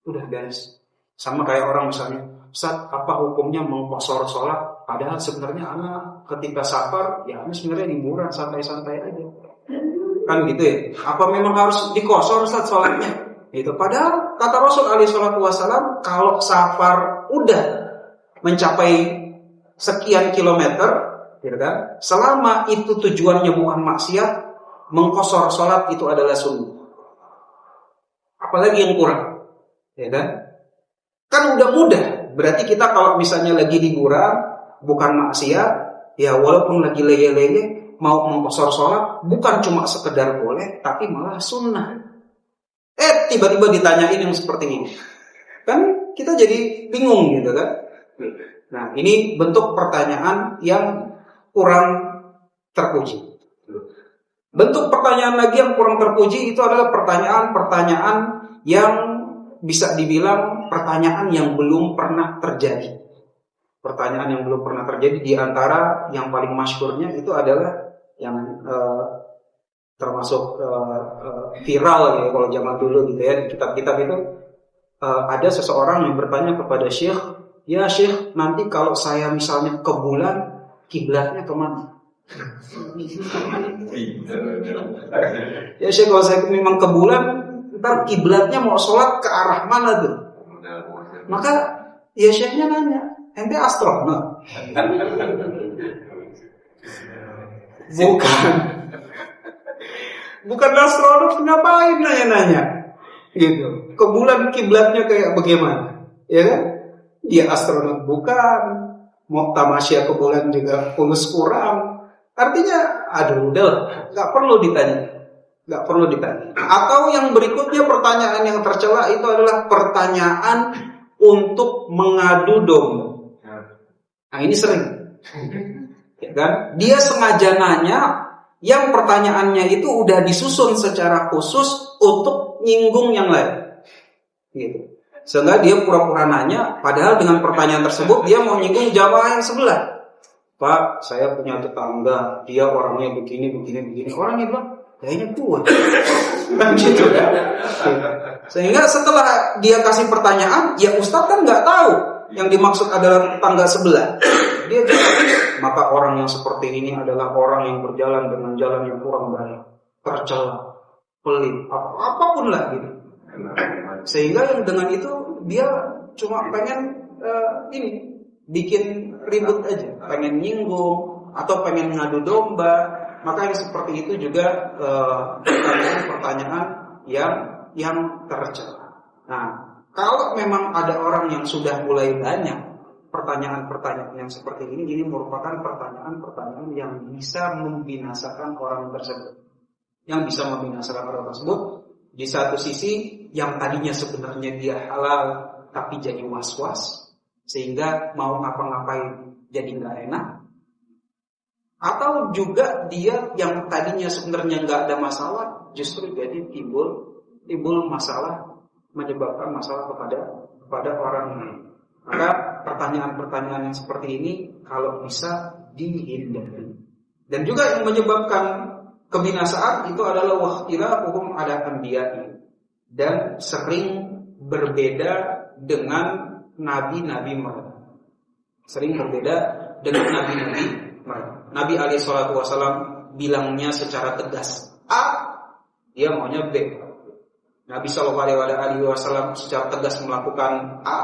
Udah beres. Sama kayak orang misalnya, Ustaz, apa hukumnya mengqashar sholat? Padahal sebenarnya anak ketika safar, ya anak sebenarnya liburan santai-santai aja. Kan gitu ya. Apa memang harus dikosor Ustaz sholatnya? Itu padahal kata Rasul alaihi salatu wasallam, kalau safar udah mencapai sekian kilometer, ya kan? Selama itu tujuannya bukan maksiat, mengkosor sholat itu adalah sunnah. Apalagi yang kurang, ya kan? Kan udah mudah. Berarti kita kalau misalnya lagi liburan, bukan maksiat, ya walaupun lagi leye-leye, mau mengkosor sholat, bukan cuma sekedar boleh, tapi malah sunnah. Tiba-tiba ditanyain yang seperti ini. Kan kita jadi bingung gitu kan. Nah, ini bentuk pertanyaan yang kurang terpuji. Bentuk pertanyaan lagi yang kurang terpuji itu adalah pertanyaan-pertanyaan yang bisa dibilang pertanyaan yang belum pernah terjadi. Pertanyaan yang belum pernah terjadi, di antara yang paling masyhurnya itu adalah yang termasuk viral ya kalau zaman dulu gitu ya, di kitab-kitab itu ada seseorang yang bertanya kepada Syekh, ya Syekh, nanti kalau saya misalnya ke bulan, kiblatnya kemana? Ya Syekh, kalau saya memang ke bulan, ntar kiblatnya mau sholat ke arah mana tuh? Maka ya Syekhnya nanya, ente astronot? Bukan astronot, ngapain nanya-nanya? Gitu. Ke bulan kiblatnya kayak bagaimana? Ya kan? Dia astronot bukan, mau tamasya ke bulan juga fulus kurang. Artinya, aduh udah, nggak perlu ditanya. Nggak perlu ditanya. Atau yang berikutnya, pertanyaan yang tercela itu adalah pertanyaan untuk mengadu domba. Nah ini sering, ya kan? Dia sengaja nanya yang pertanyaannya itu udah disusun secara khusus untuk nyinggung yang lain, gitu. Sehingga dia pura-pura nanya, padahal dengan pertanyaan tersebut dia mau nyinggung jamaah yang sebelah. Pak, saya punya tetangga, dia orangnya begini. Orangnya bilang, kayaknya kuat. Kan gitu kan? Sehingga setelah dia kasih pertanyaan, ya Ustadz kan nggak tahu yang dimaksud adalah tetangga sebelah. Dia bilang, maka orang yang seperti ini adalah orang yang berjalan dengan jalan yang kurang baik, tercela, pelit, apapun lah gitu. Sehingga yang dengan itu dia cuma pengen bikin ribut aja, pengen nyinggung atau pengen ngadu domba. Maka yang seperti itu juga pertanyaan-pertanyaan yang tercela. Nah, kalau memang ada orang yang sudah mulai banyak pertanyaan-pertanyaan yang seperti ini merupakan pertanyaan-pertanyaan yang bisa membinasakan orang tersebut. Yang bisa membinasakan orang tersebut. Di satu sisi, yang tadinya sebenarnya dia halal, tapi jadi was-was, sehingga mau ngapa-ngapain jadi nggak enak. Atau juga dia yang tadinya sebenarnya nggak ada masalah, justru jadi timbul masalah menyebabkan masalah kepada orang lain. Maka pertanyaan-pertanyaan yang seperti ini kalau bisa dihindari. Dan juga yang menyebabkan kebinasaan itu adalah waqtilafuhum ala anbiya'i, dan sering berbeda dengan nabi-nabi mereka. Sering berbeda dengan nabi-nabi mereka. Nabi alaihi salatu wasallam bilangnya secara tegas A, dia maunya B. Nabi sallallahu alaihi wasallam secara tegas melakukan A,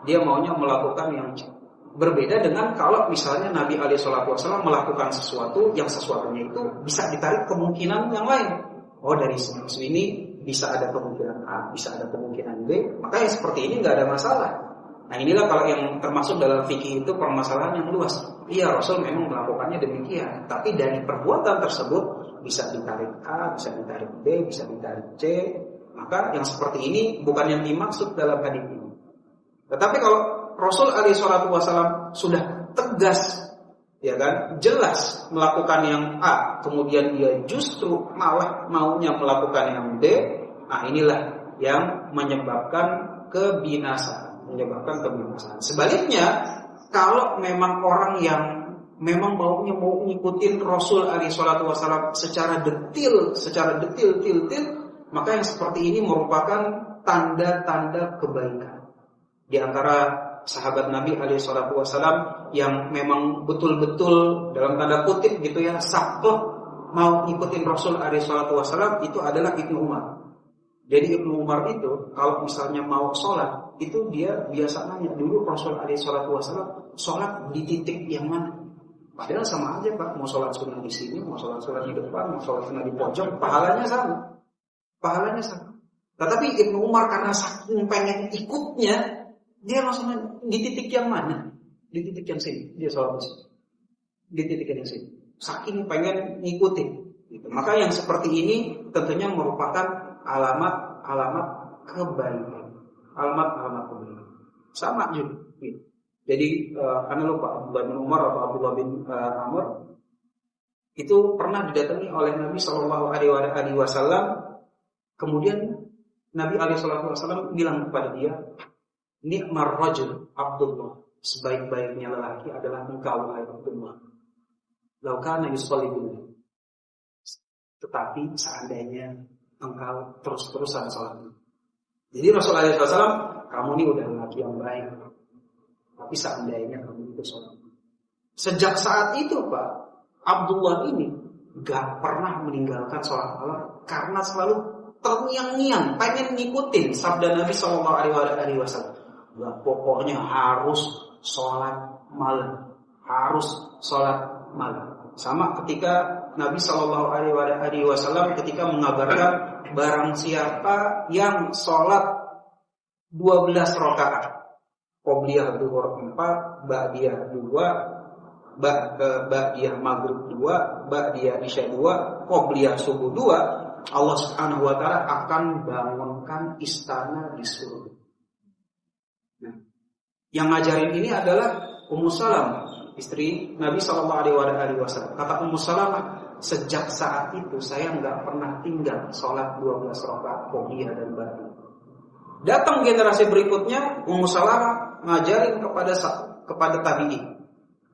dia maunya melakukan yang C. Berbeda dengan kalau misalnya Nabi alaihi salatu wasallam melakukan sesuatu yang sesuatunya itu bisa ditarik kemungkinan yang lain. Oh, dari sini bisa ada kemungkinan A, bisa ada kemungkinan B, maka yang seperti ini nggak ada masalah. Nah, inilah kalau yang termasuk dalam fikih itu permasalahan yang luas. Iya, Rasul memang melakukannya demikian, tapi dari perbuatan tersebut bisa ditarik A, bisa ditarik B, bisa ditarik C. Maka yang seperti ini bukan yang dimaksud dalam hadis ini. Tetapi kalau Rasul alaihi salatu wasallam sudah tegas, ya kan, jelas melakukan yang A, kemudian dia justru malah maunya melakukan yang B, nah inilah yang menyebabkan kebinasaan. Sebaliknya, kalau memang orang yang memang mau ngikutin Rasul alaihi salatu wasallam secara detail, maka yang seperti ini merupakan tanda-tanda kebaikan. Di antara sahabat Nabi alaihi salatu wasallam yang memang betul-betul dalam tanda kutip gitu ya, saklek mau ngikutin Rasul alaihi salatu wasallam itu adalah Ibnu Umar. Jadi Ibnu Umar itu kalau misalnya mau sholat, itu dia biasa nanya dulu Rasul alaihi salatu wasallam sholat di titik yang mana. Padahal sama aja Pak, mau sholat sunnah di sini, mau sholat di depan, mau sholat sunnah di pojok, pahalanya sama. Tetapi Ibnu Umar karena saking pengen ikutnya, dia langsung di titik yang mana? Di titik yang sini, dia sholat di sini. Di titik yang sini. Saking pengen ngikutin. Gitu. Maka yang seperti ini tentunya merupakan alamat kebaikan. Alamat kebaikan. Sama juga. Gitu. Jadi, karena lupa Abdullah bin Umar atau Abdullah bin Amr itu pernah didatangi oleh Nabi Shallallahu Alaihi Wasallam. Kemudian Nabi alaihi wasallam bilang kepada dia, "Ni'mar rajul Abdullah, sebaik-baiknya lelaki adalah engkau wahai Abdullah. Lau kana yusalli billahi." Tetapi seandainya engkau terus-terusan salat. Jadi Rasulullah SAW, kamu ini udah lelaki yang baik. Tapi seandainya kamu itu salat. Sejak saat itu Pak, Abdullah ini gak pernah meninggalkan salat malam karena selalu terngiang-ngiang pengen ngikutin sabda Nabi Sallallahu Alaihi Wasallam. Pokoknya harus sholat malam, Sama ketika Nabi Sallallahu Alaihi Wasallam ketika mengabarkan barang siapa yang sholat 12 rakaat, qobliyah zuhur 4, ba'diyah 2, ba'diyah maghrib 2, ba'diyah isya 2, qobliyah subuh 2. Allah Subhanahu wa taala akan bangunkan istana di surga. Nah, yang ngajarin ini adalah Ummu Salamah, istri Nabi Sallallahu Alaihi Wasallam. Kata Ummu Salamah, sejak saat itu saya nggak pernah tinggal sholat 12 rakaat qobliyah dan ba'diyah. Datang generasi berikutnya, Ummu Salamah ngajarin kepada tabi'in.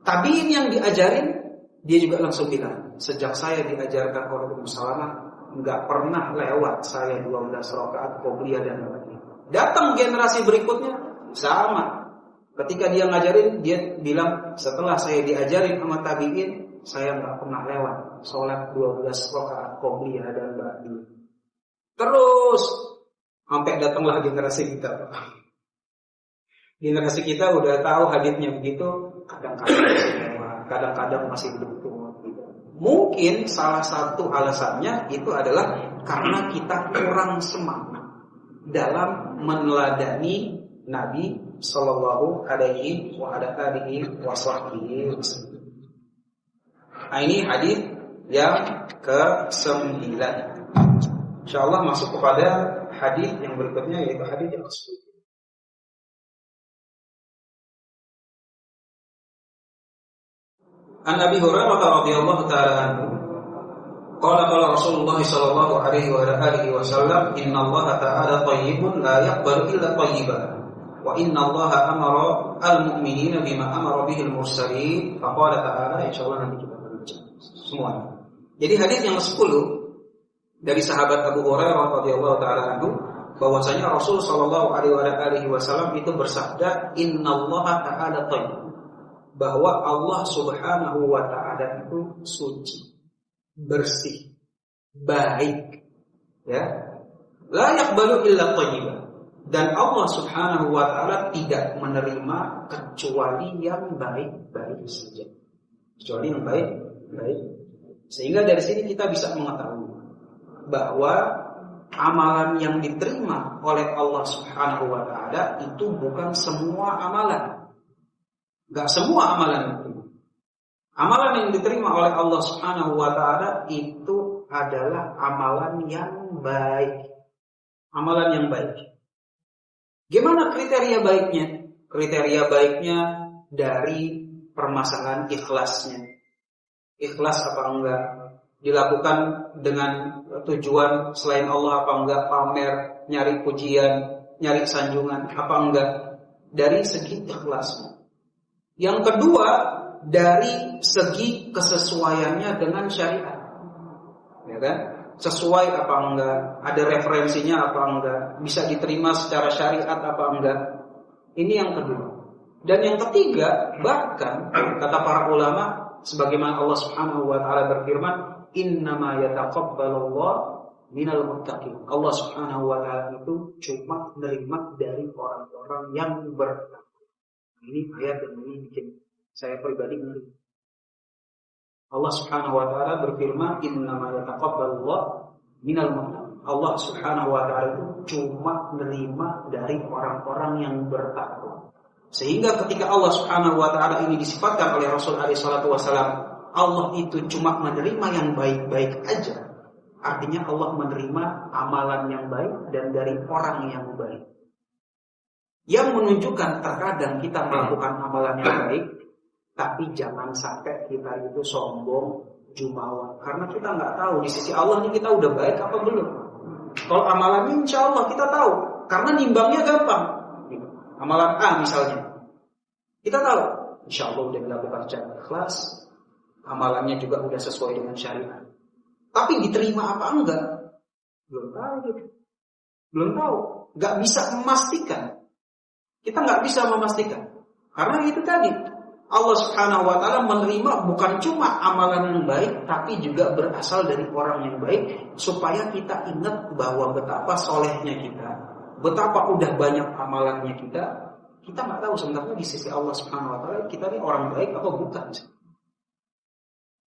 Tabi'in yang diajarin, dia juga langsung bilang, sejak saya diajarkan oleh Ummu Salamah, nggak pernah lewat saya 12 rakaat qobliyah dan ba'diyah. Datang generasi berikutnya sama. Ketika dia ngajarin, dia bilang setelah saya diajarin sama tabi'in, saya nggak pernah lewat sholat 12 rakaat qobliyah dan ba'diyah. Terus sampai datanglah generasi kita. Generasi kita udah tahu haditsnya begitu, kadang-kadang masih begitu. Mungkin salah satu alasannya itu adalah karena kita kurang semangat dalam meneladani Nabi Sallallahu Alaihi Wasallam. Nah, ini hadis yang ke-9. Insyaallah masuk kepada hadis yang berikutnya, yaitu hadis yang ke-10. An Abi Hurairah radhiyallahu ta'ala anhu Qala Rasulullah sallallahu alaihi wasallam, innallaha ta'ala thayyibun la yaqbalu illa thayyiban. Wa innallaha amara al-mu'minina bima amara bihi al-mursalin. Faqala ta'ala, insyaallah nanti kita baca semua. Jadi hadis yang ke-10 dari sahabat Abu Hurairah radhiyallahu taala anhu, bahwasanya Rasul sallallahu alaihi wasallam itu bersabda, innallaha ta'ala thayyib, bahwa Allah Subhanahu wa taala itu suci, bersih, baik, ya. La yaqbalu illa thayyiban. Dan Allah Subhanahu wa taala tidak menerima kecuali yang baik-baik saja. Kecuali yang baik-baik. Sehingga dari sini kita bisa mengetahui bahwa amalan yang diterima oleh Allah Subhanahu wa taala itu bukan semua amalan. Enggak semua amalan diterima. Amalan yang diterima oleh Allah Subhanahu wa taala itu adalah amalan yang baik. Amalan yang baik. Gimana kriteria baiknya? Kriteria baiknya dari permasalahan ikhlasnya. Ikhlas apa enggak? Dilakukan dengan tujuan selain Allah apa enggak? Pamer, nyari pujian, nyari sanjungan apa enggak? Dari segi ikhlasnya. Yang kedua, dari segi kesesuaiannya dengan syariat, ya kan? Sesuai apa enggak? Ada referensinya apa enggak? Bisa diterima secara syariat apa enggak? Ini yang kedua. Dan yang ketiga, bahkan kata para ulama, sebagaimana Allah Subhanahu wa taala berfirman, innama yataqabbalullahu minal muttaqin. Allah Subhanahu wa taala itu cuma menerima dari orang-orang yang bertakwa. Ini ayat yang ini bikin saya pribadi ngeri. Allah Subhanahu wa taala berfirman, innama yataqabbalullahu minal muttaqin. Allah Subhanahu wa taala itu cuma menerima dari orang-orang yang bertakwa. Sehingga ketika Allah Subhanahu wa taala ini disifatkan oleh Rasul alaihi salatu wasallam, Allah itu cuma menerima yang baik-baik aja. Artinya Allah menerima amalan yang baik dan dari orang yang baik. Yang menunjukkan terkadang kita melakukan amalan yang baik, tapi jangan sampai kita itu sombong, jumawa. Karena kita nggak tahu di sisi Allah ini kita udah baik apa belum. Kalau amalannya insya Allah kita tahu, karena nimbangnya gampang. Amalan A misalnya, kita tahu insya Allah udah dilakukan secara ikhlas, amalannya juga udah sesuai dengan syariat. Tapi diterima apa enggak? Belum tahu. Belum tahu. Nggak bisa memastikan. Kita nggak bisa memastikan. Karena itu tadi, Allah Subhanahu wa taala menerima bukan cuma amalan yang baik, tapi juga berasal dari orang yang baik, supaya kita ingat bahwa betapa solehnya kita, betapa udah banyak amalannya kita nggak tahu sebenarnya di sisi Allah Subhanahu wa taala kita ini orang baik atau bukan.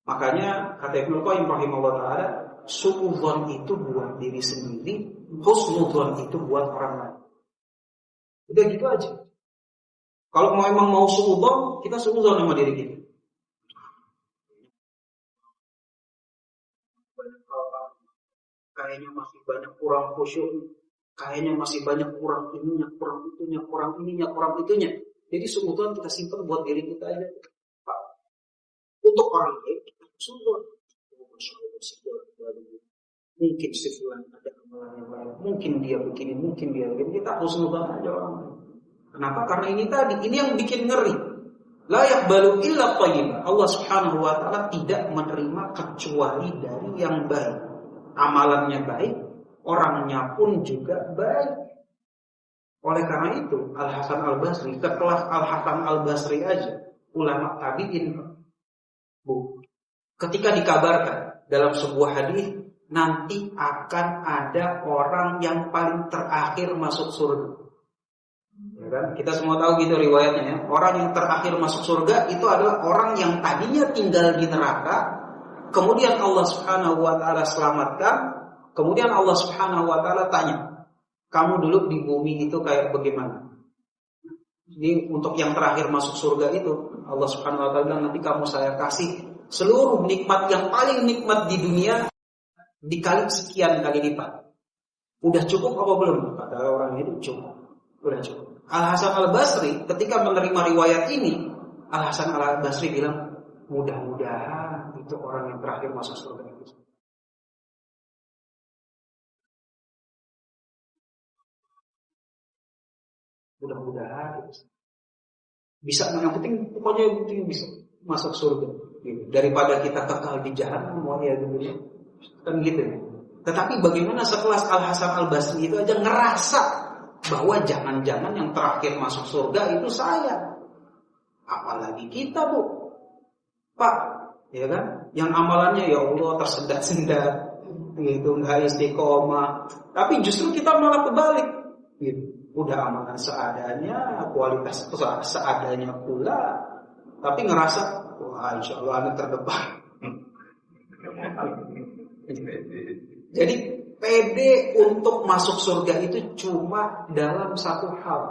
Makanya kata Ibnu Qayyim rahimahullah taala, suudzon itu buat diri sendiri, husnudzon itu buat orang lain. Udah gitu aja. Kalau memang mau suudzon, kita suudzon sama diri kita. Kayaknya masih banyak kurang khusyuk, kayaknya masih banyak kurang ininya, kurang itunya, kurang ininya, kurang itunya. Jadi suudzon kita simpan buat diri kita aja. Pak, untuk orang lain kita suudzon. Mungkin si fulan ada amalan yang baik, mungkin dia begini, mungkin dia begini. Kita husnudzon aja orang lain. Kenapa? Karena ini tadi, ini yang bikin ngeri. La yaqbalu illa thayyiban. Allah Subhanahu wa taala tidak menerima kecuali dari yang baik. Amalannya baik, orangnya pun juga baik. Oleh karena itu, Al-Hasan Al-Basri, sekelas Al-Hasan Al-Basri aja, ulama tabi'in, ketika dikabarkan dalam sebuah hadis, nanti akan ada orang yang paling terakhir masuk surga. Ya kan? Kita semua tahu gitu riwayatnya ya. Orang yang terakhir masuk surga itu adalah orang yang tadinya tinggal di neraka, kemudian Allah Subhanahu wa taala selamatkan, kemudian Allah Subhanahu wa taala tanya, "Kamu dulu di bumi itu kayak bagaimana?" Ini untuk yang terakhir masuk surga itu, Allah Subhanahu wa taala bilang, "Nanti kamu saya kasih seluruh nikmat yang paling nikmat di dunia dikali sekian kali lipat. Udah cukup apa belum?" Kata orang itu cukup. Udah cukup. Al-Hasan Al-Basri ketika menerima riwayat ini, Al-Hasan Al-Basri bilang, mudah-mudahan itu orang yang terakhir masuk surga itu. Mudah-mudahan bisa, yang penting pokoknya penting bisa masuk surga. Gitu. Daripada kita kekal di jahanam, ya gitu. Kan gitu. Tetapi bagaimana sekelas Al Hasan Al Basri itu aja ngerasa bahwa jangan-jangan yang terakhir masuk surga itu saya. Apalagi kita, Bu. Pak, ya kan? Yang amalannya ya Allah tersendat-sendat, gitu, enggak istiqomah. Tapi justru kita malah kebalik. Gitu. Udah amalan seadanya, kualitas seadanya pula, tapi ngerasa, wah insya Allah anak terdepan. Jadi pede untuk masuk surga itu cuma dalam satu hal,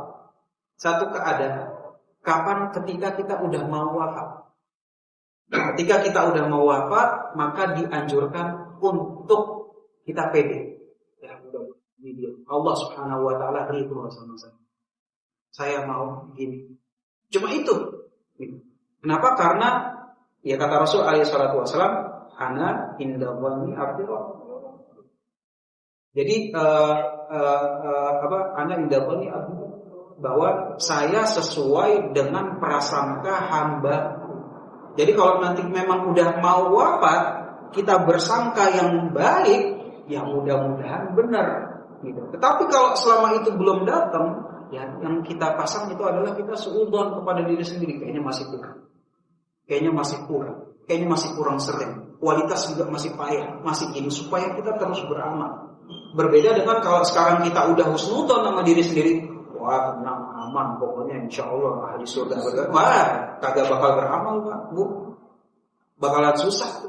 satu keadaan. Kapan? Ketika kita udah mau wafat. Ketika kita udah mau wafat, maka dianjurkan untuk kita pede. Ya, Allah Subhanahu wa taala ridho sama saya. Saya mau gini. Cuma itu. Kenapa? Karena ya kata Rasul alaihi salatu wasallam, ana inda dhanni abdi. Jadi ana inda dhanni abdi, bahwa saya sesuai dengan prasangka hamba. Jadi kalau nanti memang udah mau wafat, kita bersangka yang baik, ya mudah-mudahan benar. Gitu. Tetapi kalau selama itu belum datang, ya yang kita pasang itu adalah kita suudzon kepada diri sendiri, kayaknya masih kurang, kayaknya masih kurang sering, kualitas juga masih payah, masih gini, supaya kita terus beramal. Berbeda dengan kalau sekarang kita udah husnudzon sama diri sendiri, wah tenang aman, pokoknya insya Allah ahli surga. Wah kagak bakal beramal Pak, Bu, bakalan susah.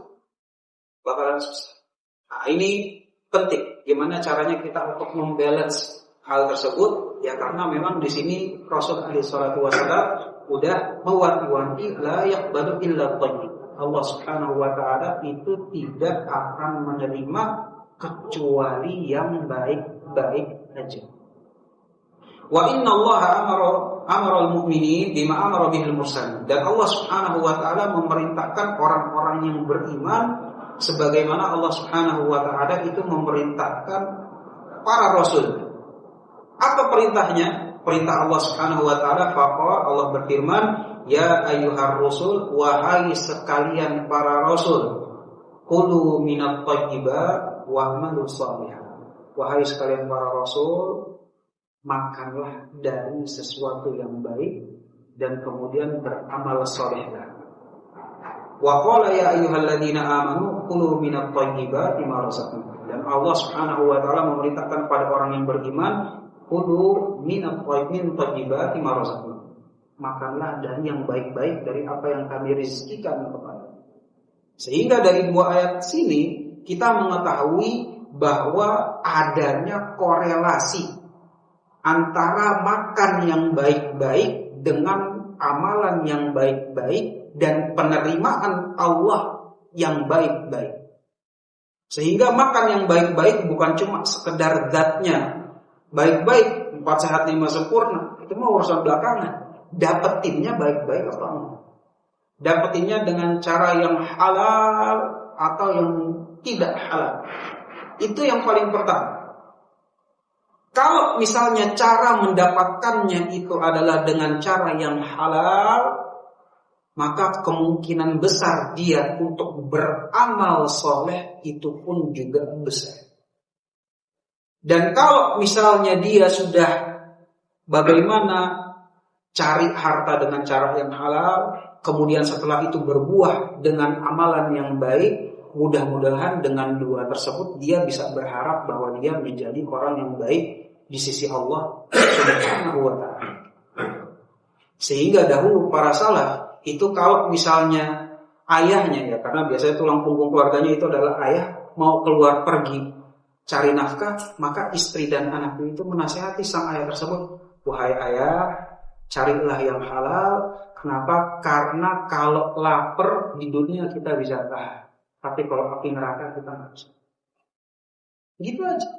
Nah ini penting. Gimana caranya kita untuk membalance hal tersebut? Ya karena memang di sini Rasul alaihi salatu wasallam udah mewanti-wanti la yaqbalu illa thayyib. Allah Subhanahu wa taala itu tidak akan menerima kecuali yang baik-baik aja. Wa inna Allah amara al-mu'minin bima amara bihil mursalin. Dan Allah Subhanahu wa taala memerintahkan orang-orang yang beriman sebagaimana Allah Subhanahu wa taala itu memerintahkan para rasul. Apa perintahnya? Perintah Allah Subhanahu wa taala, faqala Allah berfirman, ya ayyuhar rasul, wahai sekalian para rasul, kulu minat thayyibat wa'malu shalihan. Wahai sekalian para rasul, makanlah dari sesuatu yang baik dan kemudian beramal salehlah. Wa qala ya ayyuhalladzina amanu kulu minat thayyibati ma razaqnakum. Dan Allah Subhanahu wa taala memerintahkan pada orang yang beriman, kulu minat thayyibati ma razaqnakum. Makanlah dari yang baik-baik dari apa yang kami rezekikan kepada. Sehingga dari dua ayat sini kita mengetahui bahwa adanya korelasi antara makan yang baik-baik dengan amalan yang baik-baik dan penerimaan Allah yang baik-baik. Sehingga makan yang baik-baik bukan cuma sekedar zatnya baik-baik, 4 sehat 5 sempurna, itu mah urusan belakangan. Dapetinnya baik-baik apa enggak? Dapetinnya dengan cara yang halal atau yang tidak halal. Itu yang paling pertama. Kalau misalnya cara mendapatkannya itu adalah dengan cara yang halal, maka kemungkinan besar dia untuk beramal soleh itu pun juga besar. Dan kalau misalnya dia sudah bagaimana cari harta dengan cara yang halal, kemudian setelah itu berbuah dengan amalan yang baik, mudah-mudahan dengan dua tersebut dia bisa berharap bahwa dia menjadi orang yang baik di sisi Allah Subhanahu wa ta'ala. Sehingga dahulu para salaf itu kalau misalnya ayahnya, ya karena biasanya tulang punggung keluarganya itu adalah ayah, mau keluar pergi cari nafkah, maka istri dan anaknya itu menasihati sang ayah tersebut, wahai ayah, carilah yang halal. Kenapa? Karena kalau lapar di dunia kita bisa tahan, tapi kalau api neraka kita nggak bisa. Gitu aja.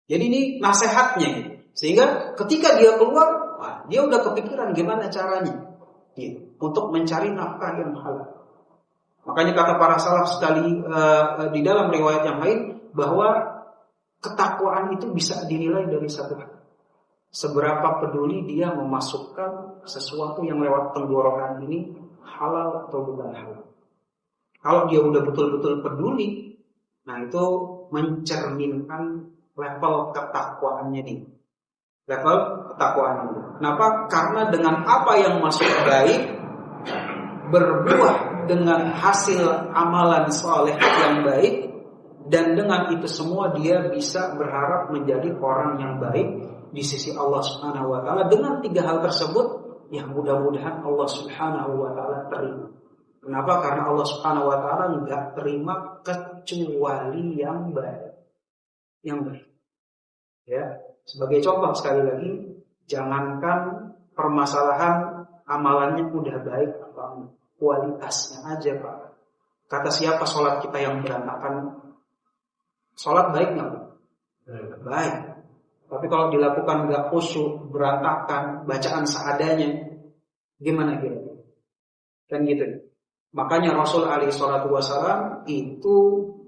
Jadi ini nasihatnya. Sehingga ketika dia keluar, wah, dia udah kepikiran gimana caranya untuk mencari nafkah yang halal. Makanya kata para salaf sekali di dalam riwayat yang lain bahwa ketakwaan itu bisa dinilai dari satu hal. seberapa peduli dia memasukkan sesuatu yang lewat tenggorokan ini halal atau bukan halal. Kalau dia udah betul-betul peduli, nah itu mencerminkan level ketakwaannya nih. Level ketakwaannya. Kenapa? Karena dengan apa yang masuk baik, berbuah dengan hasil amalan soleh yang baik, dan dengan itu semua dia bisa berharap menjadi orang yang baik di sisi Allah Subhanahu wa taala. Dengan 3 hal tersebut yang mudah-mudahan Allah Subhanahu wa taala terima. Kenapa? Karena Allah Subhanahu wa taala enggak terima kecuali yang baik. Yang baik. Ya, sebagai contoh sekali lagi, jangankan permasalahan amalannya udah baik apa kualitasnya aja, Pak. Kata siapa sholat kita yang berantakan? Sholat baik nggak? Baik. Tapi kalau dilakukan nggak khusyuk, berantakan, bacaan seadanya, gimana kira-kira? Kan gitu. Makanya Rasul alaihi salatu wasallam itu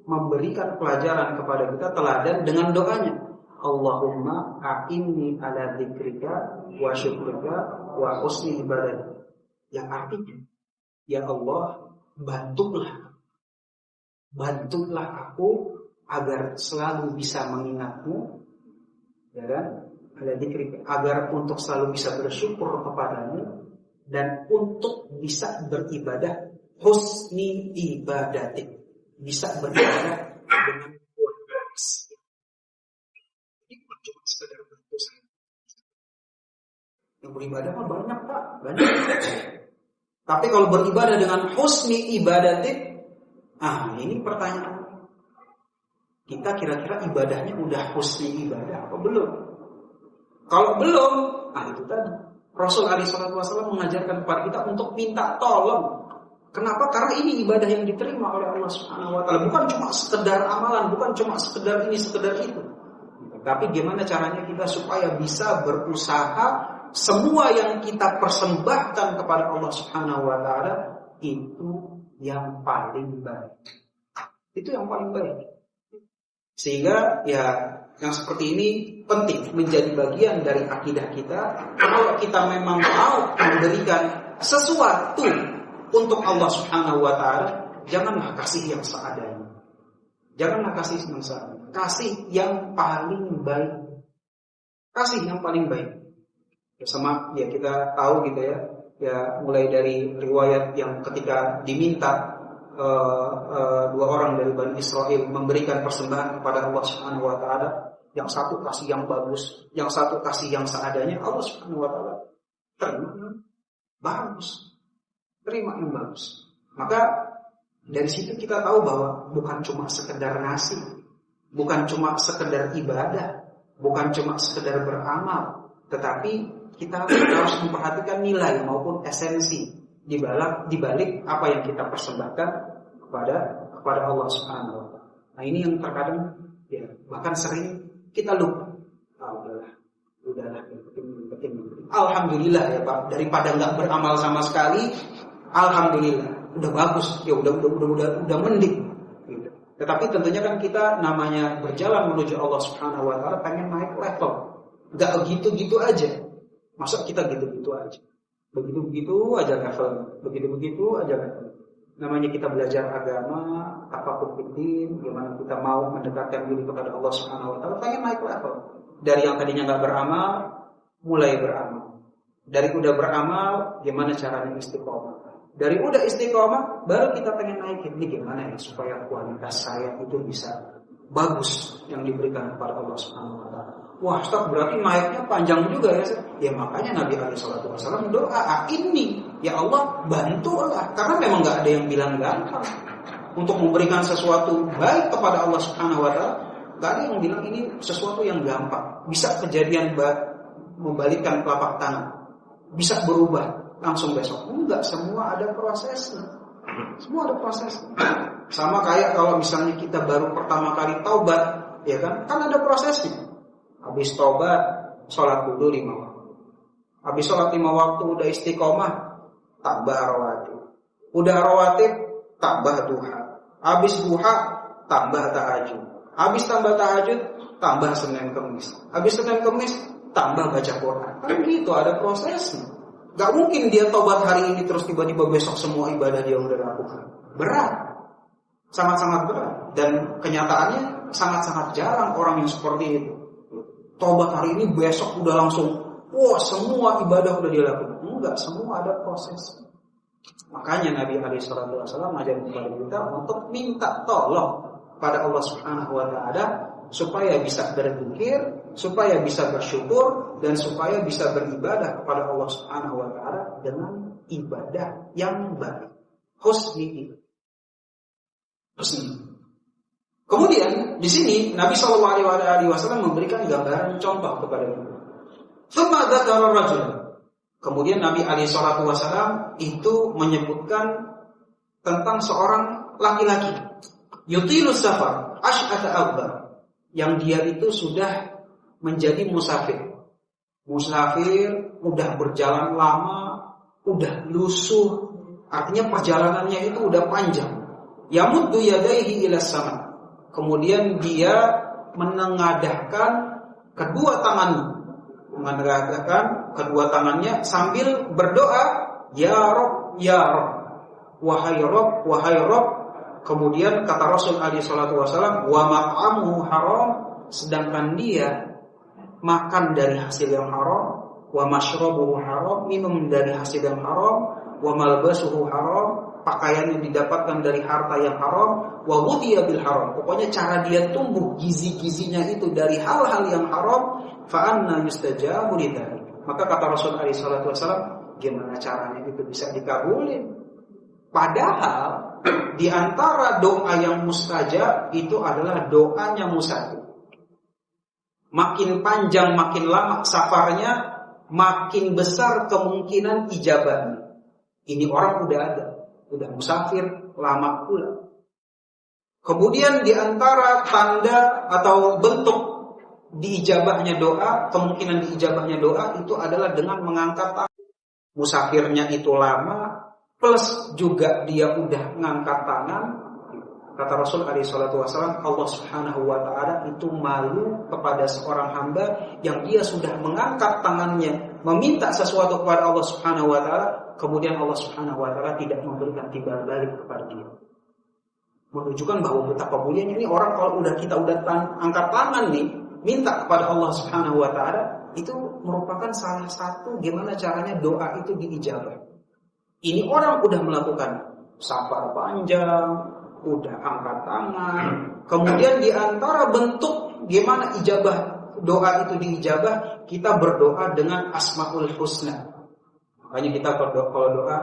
memberikan pelajaran kepada kita teladan dengan doanya. Allahumma a'inni ala dzikrika wa syukrika wa husni ibadatik. Yang artinya, ya Allah, bantulah aku agar selalu bisa mengingatmu, ya kan? Ada dzikir, agar untuk selalu bisa bersyukur kepadamu dan untuk bisa beribadah husni ibadatik, bisa beribadah dengan kualitas. Ini bukan cuma sekedar berdosa. Yang beribadah mah banyak, Pak, banyak. Tapi kalau beribadah dengan husni ibadatik, ini pertanyaan. Kita kira-kira ibadahnya udah husni ibadah apa belum? Kalau belum, itu tadi. Rasul alaihi wasallam mengajarkan kepada kita untuk minta tolong. Kenapa? Karena ini ibadah yang diterima oleh Allah Subhanahu wa taala. Bukan cuma sekedar amalan, bukan cuma sekedar ini, sekedar itu. Tapi gimana caranya kita supaya bisa berusaha semua yang kita persembahkan kepada Allah Subhanahu wa taala itu yang paling baik. Itu yang paling baik. Sehingga ya yang seperti ini penting menjadi bagian dari akidah kita. Kalau kita memang mau memberikan sesuatu untuk Allah Subhanahu wa taala, janganlah kasih yang seadanya. Janganlah kasih yang seadanya. Kasih yang paling baik. Kasih yang paling baik. Bersama ya kita tahu gitu ya. Ya mulai dari riwayat yang ketika diminta 2 orang dari Bani Israel memberikan persembahan kepada Allah Subhanahu wa taala, yang satu kasih yang bagus, yang satu kasih yang seadanya, Allah Subhanahu wa taala terima yang bagus. Terima yang bagus. Maka dari situ kita tahu bahwa bukan cuma sekedar ngasih, bukan cuma sekedar ibadah, bukan cuma sekedar beramal, tetapi kita harus memperhatikan nilai maupun esensi di balik apa yang kita persembahkan kepada Allah Subhanahu wa taala. Nah, ini yang terkadang ya bahkan sering kita lupa. Udahlah, yang penting. Alhamdulillah ya Pak, daripada enggak beramal sama sekali, alhamdulillah, udah bagus, ya udah mending. Gitu. Tetapi tentunya kan kita namanya berjalan menuju Allah Subhanahu wa taala pengen naik level. Enggak gitu-gitu aja. Masa kita gitu-gitu aja. Begitu-begitu aja level, begitu-begitu aja level. Namanya kita belajar agama, apapun fitin, gimana kita mau mendekatkan diri kepada Allah Subhanahu wa taala, pengen naik level. Dari yang tadinya enggak beramal, mulai beramal. Dari udah beramal, gimana caranya istiqomah. Dari udah istiqomah, baru kita pengen naikin. Ini gimana ya supaya kualitas saya itu bisa bagus yang diberikan kepada Allah Subhanahu wa taala. Wah, Ustaz, berarti naiknya panjang juga ya. Ya makanya Nabi alaihi salatu wasallam doa, ini ya Allah bantulah, karena memang enggak ada yang bilang gampang untuk memberikan sesuatu baik kepada Allah Subhanahu wa taala. Enggak ada yang bilang ini sesuatu yang gampang. Bisa kejadian membalikkan telapak tangan. Bisa berubah langsung besok. Enggak, semua ada prosesnya. Semua ada prosesnya. Sama kayak kalau misalnya kita baru pertama kali taubat, ya kan? Kan ada prosesnya. Habis taubat, sholat dulu 5 waktu. Habis sholat 5 waktu udah istiqomah, tambah rawatib. Udah rawatib, tambah duha. Habis duha, tambah tahajud. Habis tambah tahajud, tambah Senin Kemis. Habis Senin Kemis, tambah baca Quran. Kan gitu, ada prosesnya. Gak mungkin dia tobat hari ini terus tiba-tiba besok semua ibadah dia udah lakukan. Berat. Sangat-sangat berat. Dan kenyataannya sangat-sangat jarang orang yang seperti itu. Tobat hari ini, besok udah langsung, wah semua ibadah udah dia lakukan. Enggak, semua ada proses. Makanya Nabi SAW ajarin kepada kita untuk minta tolong pada Allah Subhanahu wa Ta'ala supaya bisa berzikir, supaya bisa bersyukur, dan supaya bisa beribadah kepada Allah Subhanahu wa Ta'ala dengan ibadah yang baik. Husni. Kemudian di sini Nabi SAW memberikan gambaran contoh kepada kita. Tsumma dzakara rajul. Kemudian Nabi SAW itu menyebutkan tentang seorang laki-laki yutilus safar asy'ata akbar, yang dia itu sudah menjadi musafir, udah berjalan lama, udah lusuh, artinya perjalanannya itu udah panjang. Yamuddu yadaihi ila sama, kemudian dia menengadahkan kedua tangannya sambil berdoa, ya Rabb, ya Rabb, wahai Rabb, wahai Rabb. Kemudian kata Rasul alaihi salatu wasallam, wa mat'amuhu haram, sedangkan dia makan dari hasil yang haram, wa mashrabuhu haram, minum dari hasil yang haram, wa malbasuhu haram, pakaian yang didapatkan dari harta yang haram, wa ghudhiya bil haram. Pokoknya cara dia tumbuh gizi-gizinya itu dari hal-hal yang haram, fa anna yustajabu lidzalik. Maka kata Rasul alaihi salatu wasallam, gimana caranya itu bisa dikabulin? Padahal di antara doa yang mustajab itu adalah doanya musafir. Makin panjang, makin lama safarnya, makin besar kemungkinan ijabahnya. Ini orang udah musafir lama pula. Kemudian di antara tanda atau bentuk diijabahnya doa, kemungkinan diijabahnya doa itu adalah dengan mengangkat tangan. Musafirnya itu lama, plus juga dia udah ngangkat tangan. Kata Rasul alaihi salatu wasallam, Allah Subhanahu wa Ta'ala itu malu kepada seorang hamba yang dia sudah mengangkat tangannya meminta sesuatu kepada Allah Subhanahu wa Ta'ala, kemudian Allah Subhanahu wa Ta'ala tidak memberikan timbal balik kepada dia. Menunjukkan bahwa betapa mulianya ini orang kalau kita udah angkat tangan nih minta kepada Allah Subhanahu wa Ta'ala, itu merupakan salah satu gimana caranya doa itu diijabah. Ini orang udah melakukan safar panjang, udah angkat tangan. Kemudian di antara bentuk gimana ijabah doa itu diijabah, kita berdoa dengan Asmaul Husna. Makanya kita kalau doa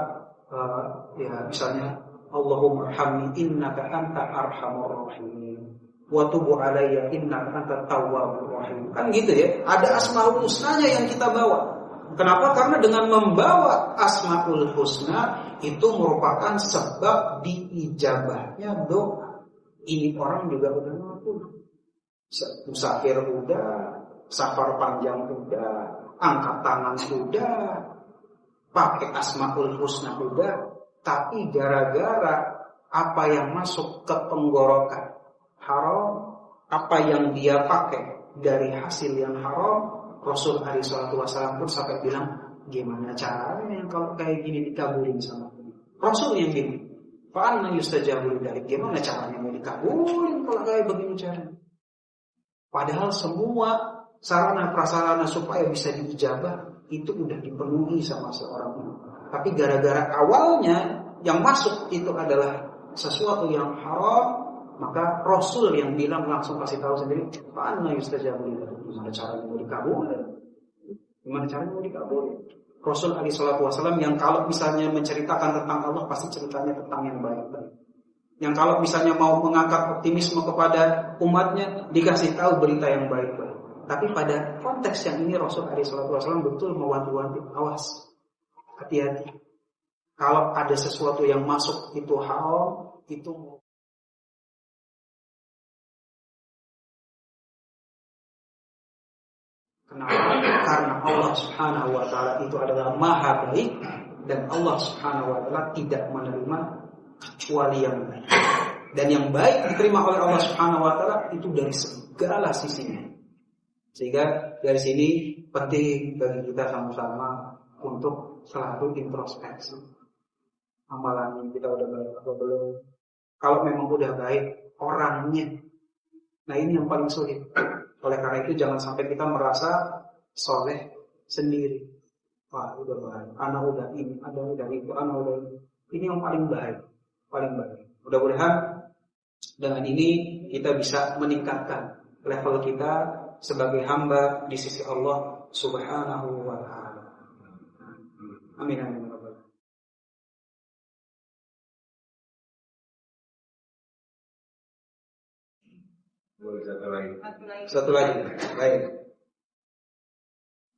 ya misalnya Allahumma arhamni innaka anta arhamur rahimin wa tub alayya innaka antat tawwabur rahim. Kan gitu ya. Ada Asmaul Husnanya yang kita bawa. Kenapa? Karena dengan membawa Asmaul Husna itu merupakan sebab diijabahnya doa. Ini orang juga udah ngaku. Musafir udah, safar panjang udah, angkat tangan sudah, pakai Asmaul Husna udah, tapi gara-gara apa yang masuk ke tenggorokan haram, apa yang dia pakai dari hasil yang haram, Rasul alaihi salatu wasallam pun sampai bilang, gimana caranya kalau kayak gini dikabulin sama Allah? Rasul yang gini, fa anna yustajabu lidzalik, gimana caranya mau dikabulin kalau kayak begini caranya? Padahal semua sarana prasarana supaya bisa diijabah itu udah dipenuhi sama seorang ini. Tapi gara-gara awalnya yang masuk itu adalah sesuatu yang haram, maka Rasul yang bilang langsung kasih tahu sendiri, fa anna yustajabu lidzalik. Gimana caranya mau dikabulin? Gimana caranya mau dikabulin? Rasul alaihi salatu wasallam yang kalau misalnya menceritakan tentang Allah pasti ceritanya tentang yang baik-baik. Yang kalau misalnya mau mengangkat optimisme kepada umatnya dikasih tahu berita yang baik-baik. Tapi pada konteks yang ini Rasul alaihi salatu wasallam betul mewanti-wanti, awas, hati-hati. Kalau ada sesuatu yang masuk itu haram, itu kenapa? Karena Allah Subhanahu wa Ta'ala itu adalah maha baik, dan Allah Subhanahu wa Ta'ala tidak menerima kecuali yang baik. Dan yang baik diterima oleh Allah Subhanahu wa Ta'ala itu dari segala sisinya. Sehingga dari sini penting bagi kita sama-sama untuk selalu introspeksi. Amalannya kita udah baik atau belum? Kalau memang udah baik orangnya, nah ini yang paling sulit. Oleh karena itu jangan sampai kita merasa soleh sendiri. Wah udah baik, anak udah ini, anak udah itu, anak udah ini. Ini yang paling baik, paling baik. Mudah-mudahan dengan ini kita bisa meningkatkan level kita sebagai hamba di sisi Allah Subhanahu wa taala. Amin amin. Satu lagi. Baik.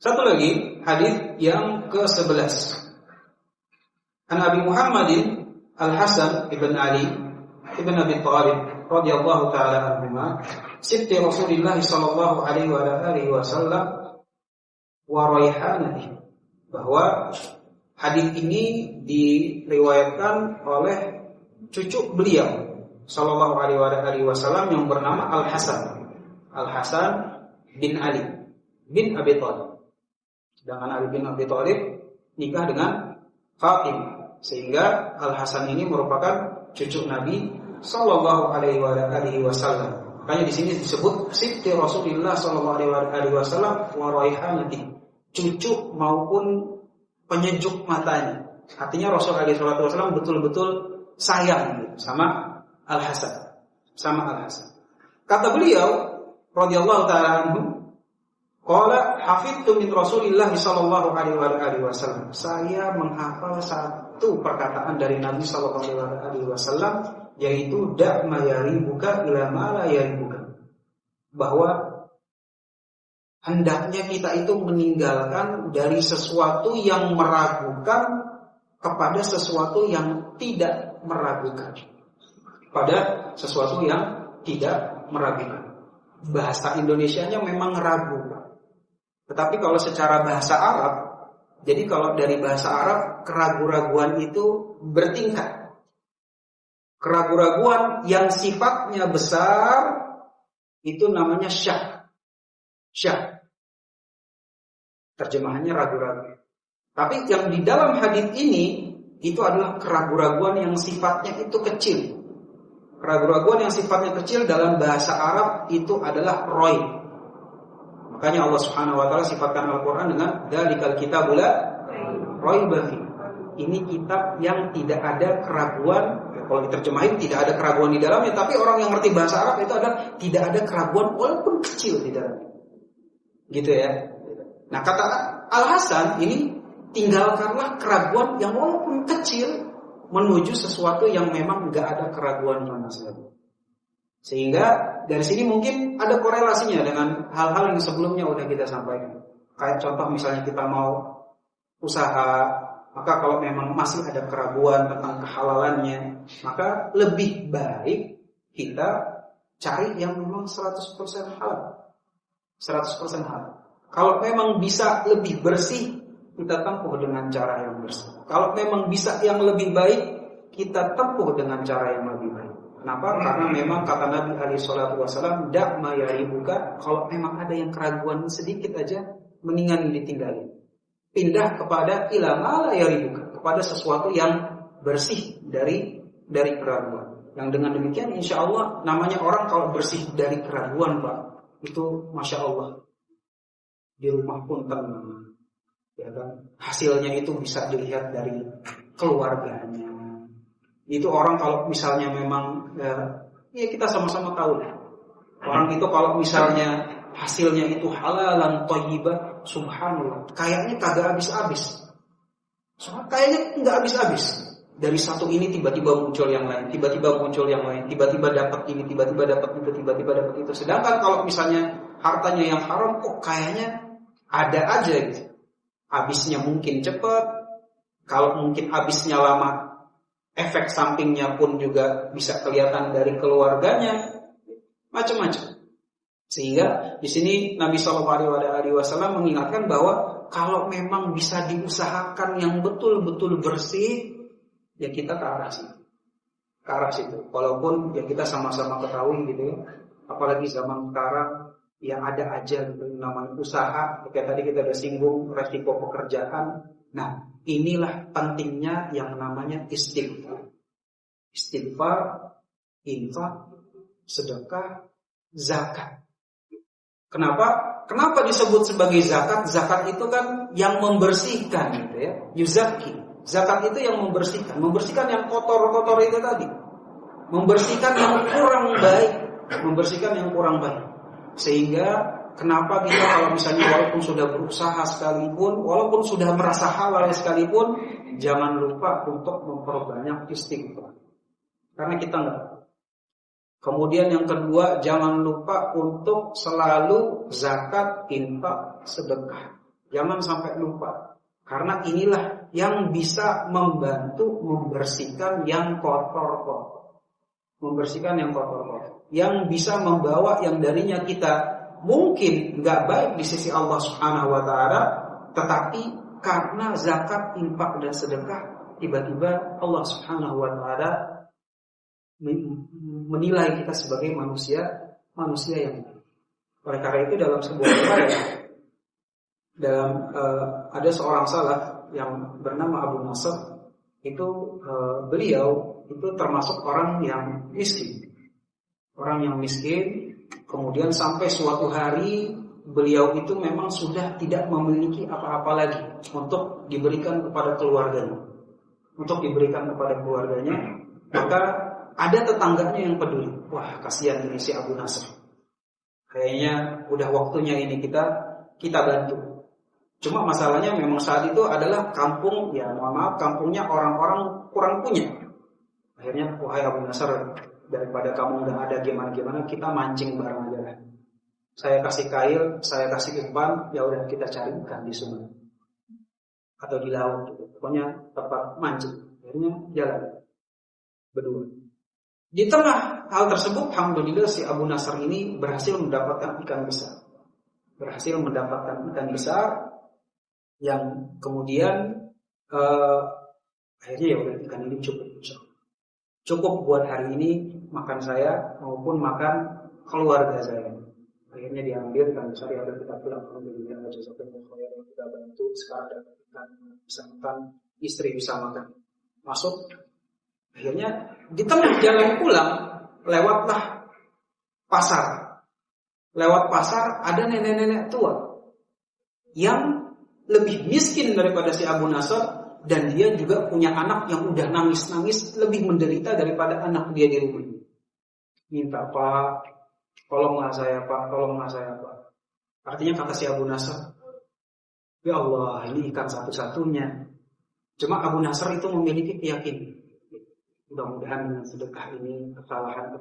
Satu lagi hadis yang ke-11. An Abi Muhammadin Al-Hasan ibn Ali ibn Abi Thalib radhiyallahu taala anhuma, sibti Rasulillah sallallahu alaihi wa alihi wasallam wa raihanatihi, bahwa hadis ini diriwayatkan oleh cucu beliau sallallahu alaihi wasallam yang bernama Al-Hasan bin Ali bin Abi Thalib. Sedangkan Ali bin Abi Thalib nikah dengan Fatimah, sehingga Al-Hasan ini merupakan cucu Nabi sallallahu alaihi wasallam. Makanya di sini disebut sibti Rasulullah sallallahu alaihi wasallam wa raihanati, cucu maupun penyejuk matanya. Artinya Rasul alaihi wasallam betul-betul sayang sama Al-Hasan, Kata beliau radhiyallahu taala anhu, qala hafidtu min Rasulillah sallallahu alaihi wasallam. Saya menghafal satu perkataan dari Nabi sallallahu alaihi wasallam, yaitu da' ma yaribuka ila ma la yaribuka. Bahwa hendaknya kita itu meninggalkan dari sesuatu yang meragukan kepada sesuatu yang tidak meragukan. Pada sesuatu yang tidak meragukan. Bahasa Indonesianya memang ragu, tetapi kalau secara bahasa Arab, jadi kalau dari bahasa Arab, keraguan-raguan itu bertingkat. Keraguan-raguan yang sifatnya besar itu namanya syak. Terjemahannya ragu-ragu. Tapi yang di dalam hadis ini itu adalah keraguan-raguan yang sifatnya itu kecil. Keraguan-raguan yang sifatnya kecil dalam bahasa Arab itu adalah roib. Makanya Allah Subhanahu wa taala sifatkan Al-Qur'an dengan dzalikal kitabul la raiba fi. Ini kitab yang tidak ada keraguan. Kalau diterjemahin tidak ada keraguan di dalamnya, tapi orang yang ngerti bahasa Arab itu adalah tidak ada keraguan walaupun kecil di dalamnya. Gitu ya. Nah, kata Al-Hasan ini, tinggalkanlah keraguan yang walaupun kecil menuju sesuatu yang memang enggak ada keraguan sama sekali. Sehingga dari sini mungkin ada korelasinya dengan hal-hal yang sebelumnya udah kita sampaikan. Kayak contoh misalnya kita mau usaha, maka kalau memang masih ada keraguan tentang kehalalannya, maka lebih baik kita cari yang memang 100% halal. 100% halal. Kalau memang bisa lebih bersih, kita tempuh dengan cara yang bersih. Kalau memang bisa yang lebih baik, kita tempuh dengan cara yang lebih baik. Kenapa? Karena memang kata Nabi alaihi salatu wasallam, da' ma yaribuka, kalau memang ada yang keraguan sedikit aja, mendingan ditinggalin. Pindah kepada ila ma la yaribuka, kepada sesuatu yang bersih dari keraguan. Yang dengan demikian insya Allah namanya orang kalau bersih dari keraguan, Pak, itu masya Allah di rumah pun tenang. Ya kan? Hasilnya itu bisa dilihat dari keluarganya. Itu orang kalau misalnya memang ya kita sama-sama tahu. Orang itu kalau misalnya hasilnya itu halalan thayyibah, subhanallah, kayaknya kagak habis-habis. Kayaknya enggak habis-habis. Dari satu ini tiba-tiba muncul yang lain, tiba-tiba muncul yang lain, tiba-tiba dapat ini, tiba-tiba dapat itu, tiba-tiba dapat itu. Sedangkan kalau misalnya hartanya yang haram, kok kayaknya ada aja gitu. Habisnya mungkin cepat, kalau mungkin habisnya lama, efek sampingnya pun juga bisa kelihatan dari keluarganya, macam-macam. Sehingga di sini Nabi Shallallahu Alaihi Wasallam mengingatkan bahwa kalau memang bisa diusahakan yang betul-betul bersih, ya kita ke arah situ. Walaupun ya kita sama-sama ketahui gitu ya, apalagi zaman sekarang ya ada aja gitu, namanya usaha. Kayak tadi kita udah singgung resiko pekerjaan. Nah, inilah pentingnya yang namanya istighfar. Istighfar, infak, sedekah, zakat. Kenapa disebut sebagai zakat? Zakat itu kan yang membersihkan gitu ya. Yuzaki. Zakat itu yang membersihkan yang kotor-kotor itu tadi. Membersihkan yang kurang baik, Sehingga kenapa kita kalau misalnya walaupun sudah berusaha sekalipun, walaupun sudah merasa halal sekalipun, jangan lupa untuk memperbanyak istighfar. Karena kita enggak. Kemudian yang kedua, jangan lupa untuk selalu zakat, infak, sedekah. Jangan sampai lupa. Karena inilah yang bisa membantu membersihkan yang kotor-kotor. Yang bisa membawa yang darinya kita mungkin nggak baik di sisi Allah Subhanahu wa taala, tetapi karena zakat, infak dan sedekah, tiba-tiba Allah Subhanahu wa taala menilai kita sebagai manusia yang baik. Oleh karena itu dalam sebuah riwayat ada seorang salaf yang bernama Abu Nasr, itu beliau itu termasuk orang yang miskin. Kemudian sampai suatu hari beliau itu memang sudah tidak memiliki apa-apa lagi untuk diberikan kepada keluarganya. Maka ada tetangganya yang peduli. Wah, kasihan ini si Abu Nasr. Kayaknya udah waktunya ini kita bantu. Cuma masalahnya memang saat itu adalah kampung, ya mohon maaf, kampungnya orang-orang kurang punya. Akhirnya, wahai Abu Nasr, daripada kamu nggak ada gimana-gimana, kita mancing bareng aja. Saya kasih kail, saya kasih umpan, ya udah kita cari ikan di sungai atau di laut. Gitu. Pokoknya tempat mancing. Akhirnya jalan berdua. Di tengah hal tersebut, alhamdulillah si Abu Nasr ini berhasil mendapatkan ikan besar. Yang kemudian akhirnya ya udah ikan ini cukup buat hari ini makan saya maupun makan keluarga saya. Akhirnya diambil ikan besar, ya udah kita pulang. Alhamdulillah kita bantu. Sekarang ada ikan bisa makan, istri bisa makan. Masuk. Akhirnya di tengah jalan pulang lewat pasar ada nenek-nenek tua yang lebih miskin daripada si Abu Nasr, dan dia juga punya anak yang udah nangis-nangis lebih menderita daripada anak dia di rumah. Minta, Pak, tolonglah saya Pak. Artinya kata si Abu Nasr, ya Allah, ini ikan satu-satunya. Cuma Abu Nasr itu memiliki keyakinan, mudah-mudahan dengan sedekah ini kesalahan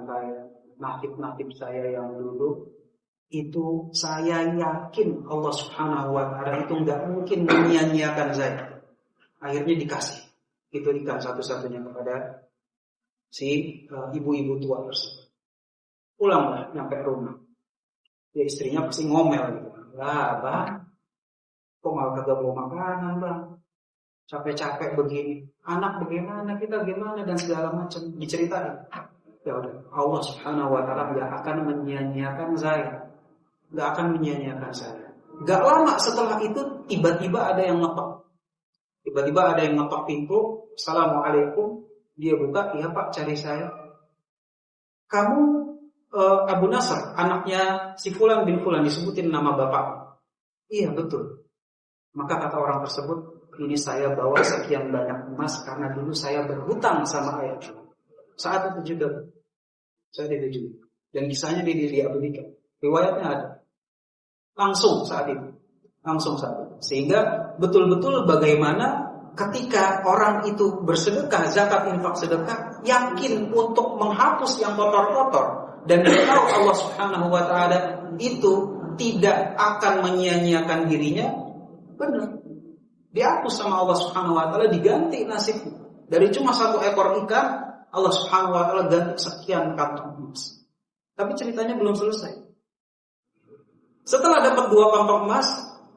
saya, nasib saya yang dulu itu, saya yakin Allah Subhanahu wa taala itu enggak mungkin menyia-nyiakan saya. Akhirnya dikasih itu ikan satu-satunya kepada si ibu-ibu tua tersebut. Pulanglah nyampe rumah. Ya istrinya pasti ngomel gitu. Lah, Bang, kok malah kagak bawa makanan, Bang? Capek-capek begini. Anak bagaimana, kita gimana dan segala macam diceritain. Ya udah, Allah Subhanahu wa taala enggak akan menyia-nyiakan saya. Gak akan menyia-nyiakan saya. Gak lama setelah itu tiba-tiba ada yang ngetok pintu. Assalamualaikum. Dia buka, iya Pak, cari saya. Kamu Abu Nasr, anaknya si Fulan bin Fulan, disebutin nama bapak. Iya betul. Maka kata orang tersebut, ini saya bawa sekian banyak emas karena dulu saya berhutang sama ayah. Saat itu juga saya dituju. Dan kisahnya dia berikan. Riwayatnya ada. Langsung saat itu. Sehingga betul-betul bagaimana ketika orang itu bersedekah, zakat, infak, sedekah, yakin untuk menghapus yang kotor-kotor, dan dia tahu Allah Subhanahu wa taala itu tidak akan menyia-nyiakan dirinya, benar. Dihapus sama Allah Subhanahu wa taala, diganti nasibnya. Dari cuma satu ekor ikan, Allah Subhanahu wa taala ganti sekian kantong emas. Tapi ceritanya belum selesai. Setelah dapat 2 kantong emas,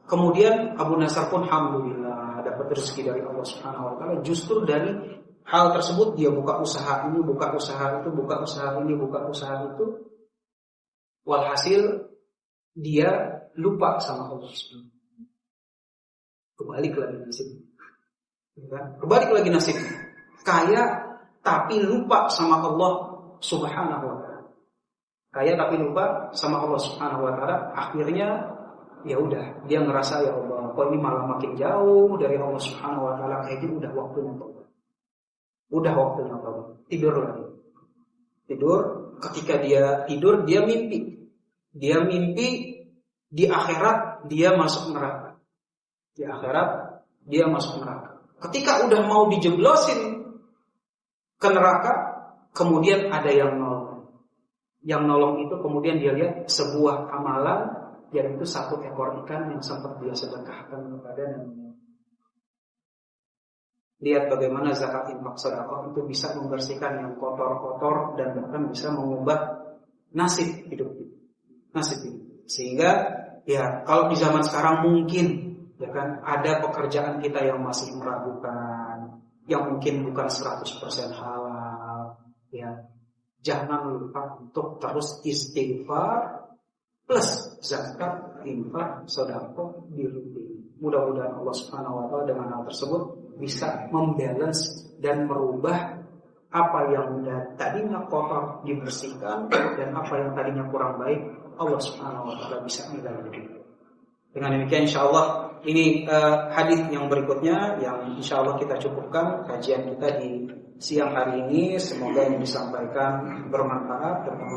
kemudian Abu Nasr pun alhamdulillah dapat rezeki dari Allah Subhanahu wa taala. Justru dari hal tersebut dia buka usaha ini, buka usaha itu. Walhasil dia lupa sama Allah. Kebalik lagi nasibnya. Kebalik lagi nasibnya. Kaya tapi lupa sama Allah Subhanahu wa taala. Kaya tapi lupa sama Allah Subhanahu wa taala, akhirnya ya udah, dia ngerasa ya Allah, kok ini malah makin jauh dari Allah Subhanahu wa taala, kayaknya udah waktunya tobat. Udah waktunya tobat. Tidur lagi. Tidur, ketika dia tidur dia mimpi. Dia mimpi di akhirat dia masuk neraka. Di akhirat dia masuk neraka. Ketika udah mau dijeblosin ke neraka, kemudian ada yang nolong. Yang nolong itu kemudian dia lihat sebuah amalan, yaitu 1 ekor ikan yang sempat dia sedekahkan kepada Nabi. Lihat bagaimana zakat, infak, sedekah itu bisa membersihkan yang kotor-kotor dan bahkan bisa mengubah nasib hidup. Nasib hidup. Sehingga ya kalau di zaman sekarang mungkin ya kan ada pekerjaan kita yang masih meragukan, yang mungkin bukan 100% halal, ya. Jangan lupa untuk terus istighfar plus zakat, infak, sedekah dirutin. Mudah-mudahan Allah Subhanahu wa taala dengan hal tersebut bisa membalance dan merubah apa yang tadinya kotor dibersihkan dan apa yang tadinya kurang baik Allah Subhanahu wa taala bisa mengganti. Dengan demikian insyaallah ini hadis yang berikutnya yang insyaallah kita cukupkan kajian kita di siang hari ini. Semoga yang disampaikan bermanfaat terutama